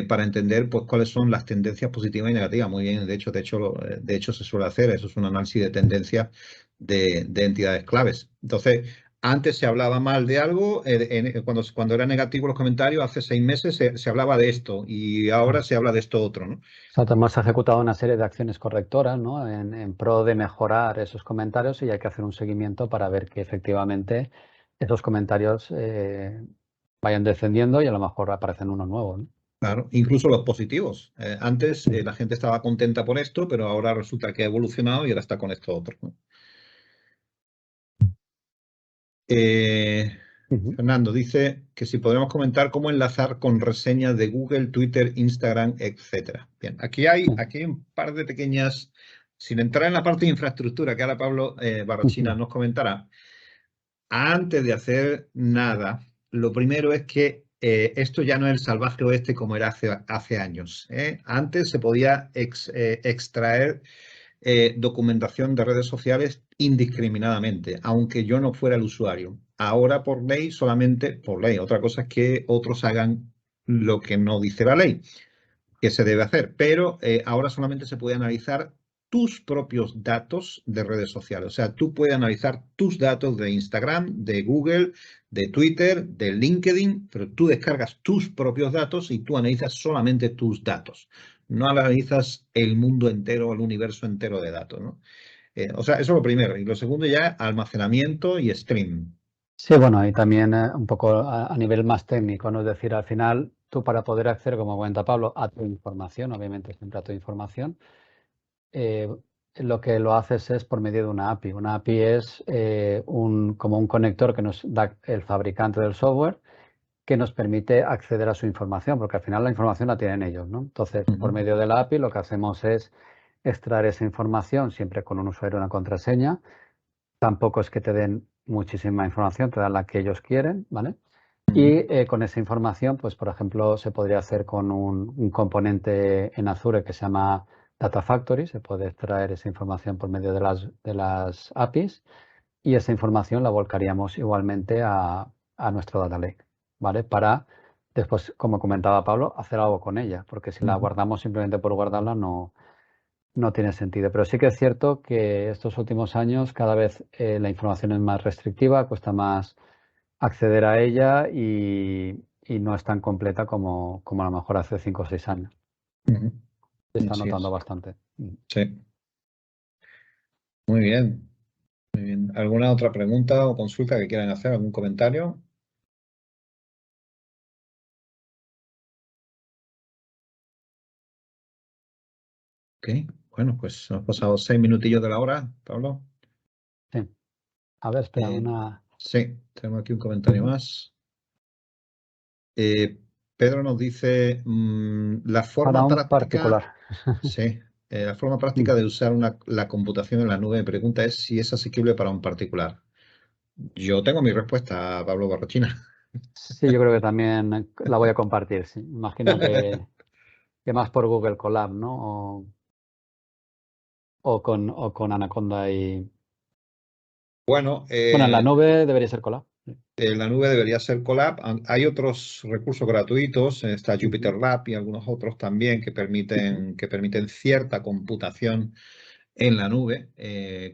[SPEAKER 1] para entender pues, cuáles son las tendencias positivas y negativas. Muy bien, de hecho se suele hacer, eso es un análisis de tendencias de entidades claves. Entonces, Antes se hablaba mal de algo, cuando era negativo los comentarios, hace 6 meses se hablaba de esto y ahora se habla de esto otro, ¿no?
[SPEAKER 2] O sea, te hemos ejecutado una serie de acciones correctoras, ¿no? En pro de mejorar esos comentarios y hay que hacer un seguimiento para ver que efectivamente esos comentarios vayan descendiendo y a lo mejor aparecen unos nuevos, ¿no?
[SPEAKER 1] Claro, incluso los positivos. Antes la gente estaba contenta por esto, pero ahora resulta que ha evolucionado y ahora está con esto otro, ¿no?
[SPEAKER 2] Ujú.
[SPEAKER 1] Fernando dice que si podemos comentar cómo enlazar con reseñas de Google, Twitter, Instagram, etcétera. Bien, aquí hay un par de pequeñas, sin entrar en la parte de infraestructura que ahora Pablo Barrachina nos comentará. Antes de hacer nada, lo primero es que esto ya no es el salvaje oeste como era hace años, ¿eh? Antes se podía extraer documentación de redes sociales indiscriminadamente, aunque yo no fuera el usuario. Ahora por ley, solamente por ley. Otra cosa es que otros hagan lo que no dice la ley que se debe hacer, pero ahora solamente se puede analizar tus propios datos de redes sociales. O sea, tú puedes analizar tus datos de Instagram, de Google, de Twitter, de LinkedIn, pero tú descargas tus propios datos y tú analizas solamente tus datos. No analizas el mundo entero, el universo entero de datos, ¿no? O sea, eso es lo primero. Y lo segundo ya, almacenamiento y stream.
[SPEAKER 2] Sí, bueno, y también un poco a nivel más técnico, ¿no? Es decir, al final, tú para poder acceder, como comenta Pablo, a tu información, obviamente siempre a tu información, eh, lo que lo haces es por medio de una API. Una API es como un conector que nos da el fabricante del software que nos permite acceder a su información, porque al final la información la tienen ellos, ¿no? Entonces, por
[SPEAKER 1] Ujú,
[SPEAKER 2] medio de la API lo que hacemos es extraer esa información siempre con un usuario y una contraseña. Tampoco es que te den muchísima información, te dan la que ellos quieren, ¿vale?
[SPEAKER 1] ujú,
[SPEAKER 2] Y con esa información, pues por ejemplo, se podría hacer con un componente en Azure que se llama Data Factory, se puede extraer esa información por medio de las APIs y esa información la volcaríamos igualmente a nuestro Data Lake, ¿vale? Para después, como comentaba Pablo, hacer algo con ella, porque si la
[SPEAKER 1] ujú,
[SPEAKER 2] guardamos simplemente por guardarla no tiene sentido. Pero sí que es cierto que estos últimos años cada vez la información es más restrictiva, cuesta más acceder a ella y no es tan completa como a lo mejor hace 5 o 6 años.
[SPEAKER 1] ujú.
[SPEAKER 2] Se está
[SPEAKER 1] Así
[SPEAKER 2] notando
[SPEAKER 1] es.
[SPEAKER 2] bastante.
[SPEAKER 1] Sí, muy bien. Muy bien. ¿Alguna otra pregunta o consulta que quieran hacer? ¿Algún comentario? Ok, bueno, pues hemos pasado 6 minutillos de la hora, Pablo.
[SPEAKER 2] Sí. A ver, espera,
[SPEAKER 1] Eh,
[SPEAKER 2] una
[SPEAKER 1] sí, tenemos aquí un comentario más. Eh, Pedro nos dice la
[SPEAKER 2] para
[SPEAKER 1] forma
[SPEAKER 2] un
[SPEAKER 1] práctica,
[SPEAKER 2] particular.
[SPEAKER 1] sí, la forma práctica de usar la computación en la nube. Me pregunta es si es asequible para un particular. Yo tengo mi respuesta, Pablo Barrochina.
[SPEAKER 2] Sí, yo creo que también la voy a compartir. Sí. Imagino que más por Google Colab, ¿no? O con Anaconda y...
[SPEAKER 1] Bueno,
[SPEAKER 2] Bueno, en la nube debería ser Colab. Sí.
[SPEAKER 1] la nube debería ser Colab. Hay otros recursos gratuitos, está
[SPEAKER 2] Ujú,
[SPEAKER 1] Jupyter Lab y algunos otros también
[SPEAKER 2] ujú,
[SPEAKER 1] que permiten cierta computación en la nube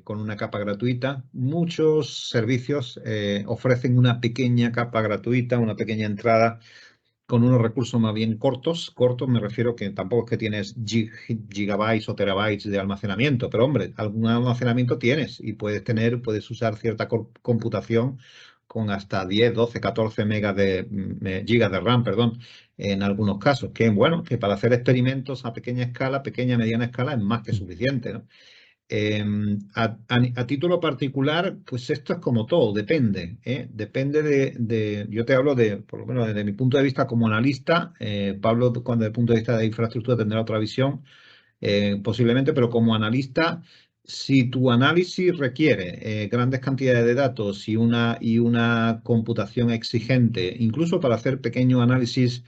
[SPEAKER 1] con una capa gratuita. Muchos servicios ofrecen una pequeña capa gratuita, una pequeña entrada con unos recursos más bien cortos. Cortos me refiero que tampoco es que tienes gigabytes o terabytes de almacenamiento, pero hombre, algún almacenamiento tienes y puedes usar cierta computación con hasta 10, 12, 14 megas gigas de RAM, perdón, en algunos casos, que bueno, que para hacer experimentos a pequeña escala, pequeña, mediana escala, es más que
[SPEAKER 2] ujú.
[SPEAKER 1] suficiente, ¿no? A título particular, pues esto es como todo, depende, ¿eh? Depende yo te hablo por lo menos desde mi punto de vista como analista, Pablo, cuando desde el punto de vista de infraestructura tendrá otra visión, posiblemente, pero como analista, si tu análisis requiere grandes cantidades de datos y una computación exigente, incluso para hacer pequeños análisis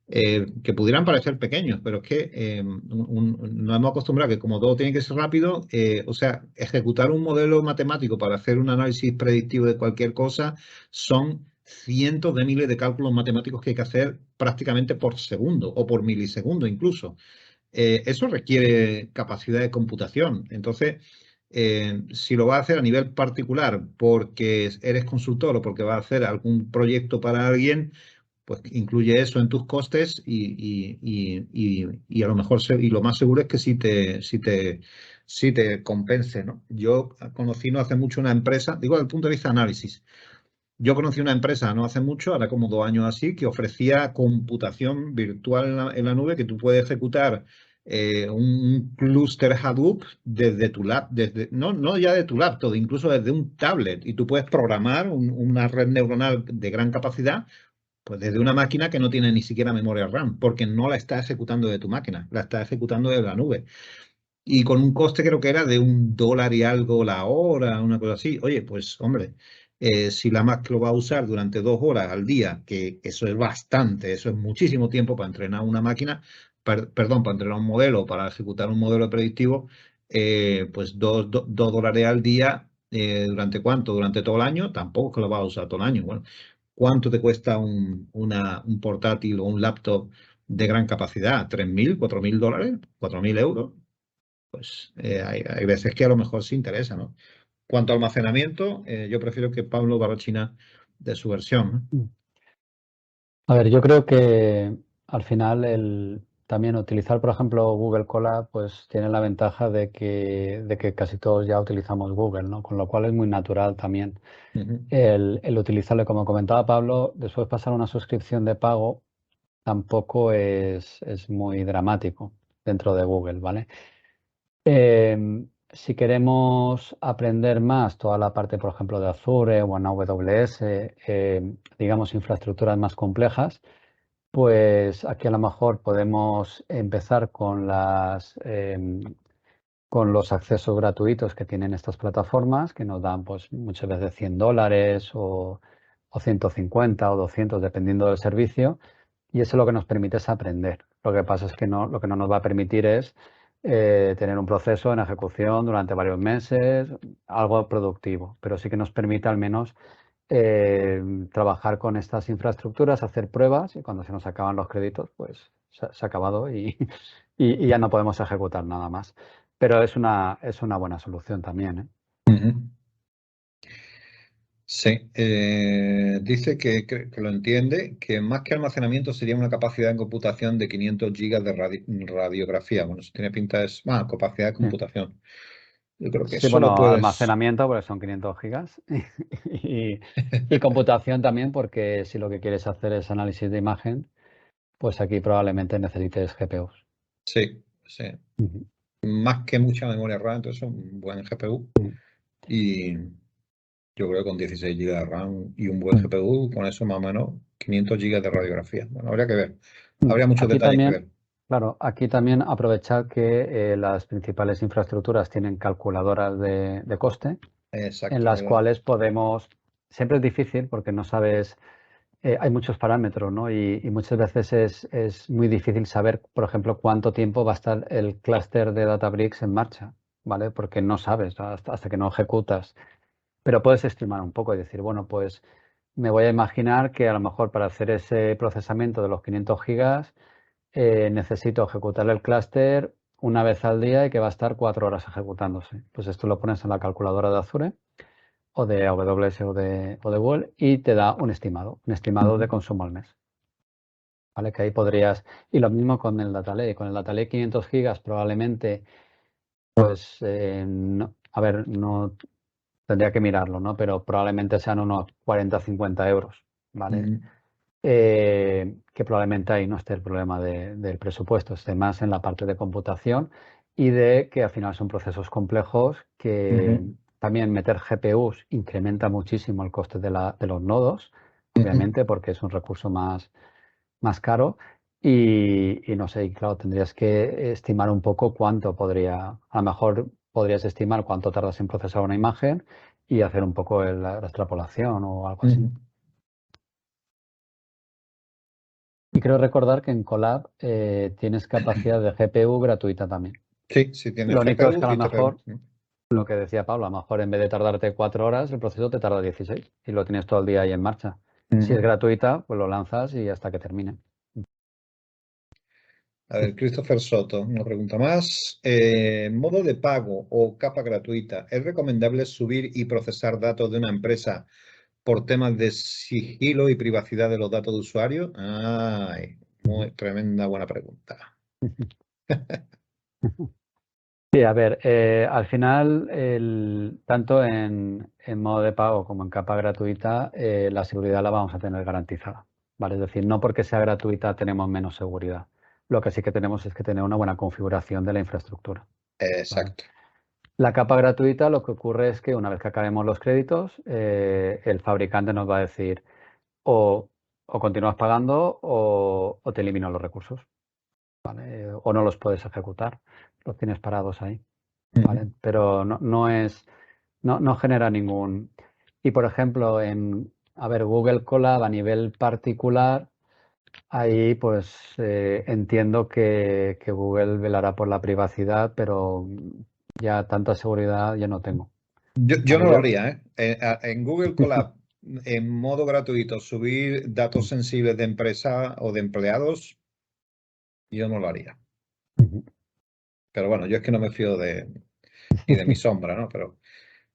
[SPEAKER 1] que pudieran parecer pequeños, pero es que nos hemos acostumbrado a que como todo tiene que ser rápido, o sea, ejecutar un modelo matemático para hacer un análisis predictivo de cualquier cosa son cientos de miles de cálculos matemáticos que hay que hacer prácticamente por segundo o por milisegundo incluso. Eso requiere capacidad de computación. Entonces, Si lo vas a hacer a nivel particular porque eres consultor o porque vas a hacer algún proyecto para alguien, pues incluye eso en tus costes y a lo mejor y lo más seguro es que sí te compense, ¿no? Yo conocí no hace mucho una empresa, digo desde el punto de vista de análisis. Yo conocí una empresa no hace mucho, ahora como 2 años así, que ofrecía computación virtual en la nube que tú puedes ejecutar un clúster Hadoop desde tu lab, no ya de tu laptop, incluso desde un tablet. Y tú puedes programar una red neuronal de gran capacidad pues desde una máquina que no tiene ni siquiera memoria RAM, porque no la está ejecutando de tu máquina, la está ejecutando de la nube. Y con un coste creo que era de $1 y algo la hora, una cosa así. Oye, pues hombre, si la Mac lo va a usar durante 2 horas al día, que eso es bastante, eso es muchísimo tiempo para entrenar una máquina, perdón, para entrenar un modelo, para ejecutar un modelo predictivo, pues $2 al día, ¿durante cuánto? ¿Durante todo el año? Tampoco es que lo va a usar todo el año. Bueno, ¿cuánto te cuesta un portátil o un laptop de gran capacidad? ¿3.000, $4.000, €4.000? Pues hay veces que a lo mejor sí interesa, ¿no? Cuanto a almacenamiento, yo prefiero que Pablo Barrochina de su versión, ¿no?
[SPEAKER 2] A ver, yo creo que al final también utilizar, por ejemplo, Google Colab, pues tiene la ventaja de que casi todos ya utilizamos Google, ¿no? Con lo cual es muy natural también
[SPEAKER 1] Ujú,
[SPEAKER 2] el utilizarlo. Como comentaba Pablo, después pasar a una suscripción de pago tampoco es muy dramático dentro de Google, ¿vale? Si queremos aprender más toda la parte, por ejemplo, de Azure o en AWS, digamos, infraestructuras más complejas, pues aquí a lo mejor podemos empezar con los accesos gratuitos que tienen estas plataformas, que nos dan pues muchas veces $100 o 150 o 200, dependiendo del servicio, y eso lo que nos permite es aprender. Lo que pasa es que lo que no nos va a permitir es tener un proceso en ejecución durante varios meses, algo productivo, pero sí que nos permite al menos trabajar con estas infraestructuras, hacer pruebas, y cuando se nos acaban los créditos, pues se ha acabado y ya no podemos ejecutar nada más. Pero es una buena solución también, ¿eh?
[SPEAKER 1] ujú. Sí, dice que lo entiende, que más que almacenamiento sería una capacidad de computación de 500 gigas de radiografía. Bueno, eso tiene pinta de capacidad de
[SPEAKER 2] Sí.
[SPEAKER 1] computación. Yo creo que
[SPEAKER 2] Sí,
[SPEAKER 1] eso lo
[SPEAKER 2] bueno,
[SPEAKER 1] puedes.
[SPEAKER 2] almacenamiento porque son 500 gigas y, y computación también porque si lo que quieres hacer es análisis de imagen, pues aquí probablemente necesites GPUs.
[SPEAKER 1] Sí, sí.
[SPEAKER 2] Ujú.
[SPEAKER 1] Más que mucha memoria RAM, entonces un buen GPU.
[SPEAKER 2] Mm,
[SPEAKER 1] Y yo creo que con 16 gigas de RAM y un buen
[SPEAKER 2] mm,
[SPEAKER 1] GPU, con eso más o menos 500 gigas de radiografía. Bueno, habría que ver. Habría muchos
[SPEAKER 2] Aquí
[SPEAKER 1] detalles que
[SPEAKER 2] también,
[SPEAKER 1] ver.
[SPEAKER 2] claro, aquí también aprovechar que las principales infraestructuras tienen calculadoras de coste en
[SPEAKER 1] Exacto,
[SPEAKER 2] las
[SPEAKER 1] ¿verdad?
[SPEAKER 2] cuales podemos, siempre es difícil porque no sabes, hay muchos parámetros, ¿no? Y muchas veces es muy difícil saber, por ejemplo, cuánto tiempo va a estar el clúster de Databricks en marcha, ¿vale? Porque no sabes hasta que no ejecutas. Pero puedes estimar un poco y decir, bueno, pues me voy a imaginar que a lo mejor para hacer ese procesamiento de los 500 gigas necesito ejecutar el clúster una vez al día y que va a estar 4 horas ejecutándose. Pues esto lo pones en la calculadora de Azure o de AWS o de Google y te da un estimado
[SPEAKER 1] Ujú,
[SPEAKER 2] de consumo al mes. ¿Vale? Que ahí podrías. Y lo mismo con el Data Lake. Con el Data Lake 500 gigas probablemente, pues, a ver, no tendría que mirarlo, ¿no? Pero probablemente sean unos 40 o 50 euros, ¿vale?
[SPEAKER 1] ujú,
[SPEAKER 2] Que probablemente ahí no esté el problema del presupuesto, esté más en la parte de computación y de que al final son procesos complejos que
[SPEAKER 1] ujú,
[SPEAKER 2] también meter GPUs incrementa muchísimo el coste de los nodos,
[SPEAKER 1] ujú.
[SPEAKER 2] obviamente, porque es un recurso más caro y no sé, y claro, tendrías que estimar un poco cuánto a lo mejor podrías estimar cuánto tardas en procesar una imagen y hacer un poco la extrapolación o algo así.
[SPEAKER 1] Ujú.
[SPEAKER 2] Y creo recordar que en Colab tienes capacidad de GPU gratuita también.
[SPEAKER 1] Sí, sí tiene
[SPEAKER 2] Lo único es
[SPEAKER 1] GPU
[SPEAKER 2] que a lo
[SPEAKER 1] y TPU.
[SPEAKER 2] mejor, lo que decía Pablo, a lo mejor en vez de tardarte 4 horas, el proceso te tarda 16 y lo tienes todo el día ahí en marcha. Si es
[SPEAKER 1] Ujú.
[SPEAKER 2] gratuita, pues lo lanzas y hasta que termine.
[SPEAKER 1] A ver, Christopher Soto, una pregunta más. Modo de pago o capa gratuita. ¿Es recomendable subir y procesar datos de una empresa por temas de sigilo y privacidad de los datos de usuario? Ay, muy tremenda buena pregunta.
[SPEAKER 2] Sí, a ver, al final, tanto en modo de pago como en capa gratuita, la seguridad la vamos a tener garantizada, ¿vale? Es decir, no porque sea gratuita tenemos menos seguridad. Lo que sí que tenemos es que tener una buena configuración de la infraestructura, ¿vale?
[SPEAKER 1] Exacto.
[SPEAKER 2] La capa gratuita, lo que ocurre es que una vez que acabemos los créditos, el fabricante nos va a decir o, o continúas pagando o te elimino los recursos, ¿vale? O no los puedes ejecutar, los tienes parados ahí. ¿Vale? Pero no genera ningún. Y por ejemplo, a ver, Google Colab a nivel particular, ahí pues entiendo que Google velará por la privacidad, pero ya tanta seguridad ya no tengo.
[SPEAKER 1] Yo
[SPEAKER 2] ¿Vale?
[SPEAKER 1] no lo haría, ¿eh? En Google Colab, en modo gratuito, subir datos sensibles de empresa o de empleados, yo no lo haría. Pero bueno, yo es que no me fío ni de mi sombra, ¿no? Pero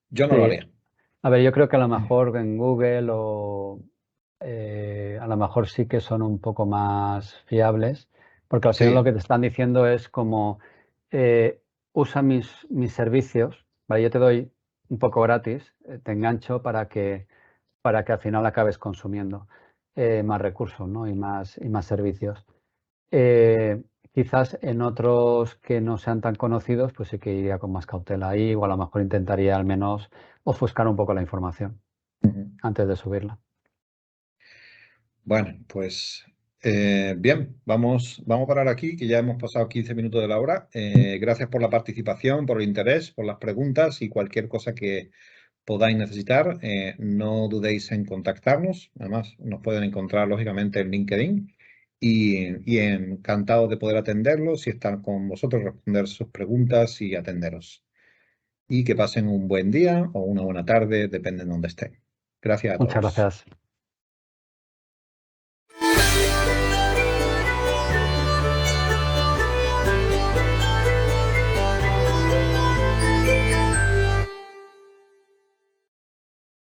[SPEAKER 1] yo no lo
[SPEAKER 2] Sí.
[SPEAKER 1] haría.
[SPEAKER 2] A ver, yo creo que a lo mejor en Google a lo mejor sí que son un poco más fiables, porque al final lo
[SPEAKER 1] Sí.
[SPEAKER 2] que te están diciendo es como usa mis servicios, ¿vale? Yo te doy un poco gratis, te engancho para que al final acabes consumiendo más recursos, ¿no? y más servicios. Eh, Quizás en otros que no sean tan conocidos, pues sí que iría con más cautela ahí, o a lo mejor intentaría al menos ofuscar un poco la información
[SPEAKER 1] Ujú.
[SPEAKER 2] antes de subirla.
[SPEAKER 1] Bueno, pues bien, vamos a parar aquí, que ya hemos pasado 15 minutos de la hora. Gracias por la participación, por el interés, por las preguntas y cualquier cosa que podáis necesitar, no dudéis en contactarnos. Además, nos pueden encontrar lógicamente en LinkedIn y encantados de poder atenderlos y estar con vosotros, responder sus preguntas y atenderos. Y que pasen un buen día o una buena tarde, depende de dónde estén. Gracias a
[SPEAKER 2] Muchas
[SPEAKER 1] todos.
[SPEAKER 2] gracias.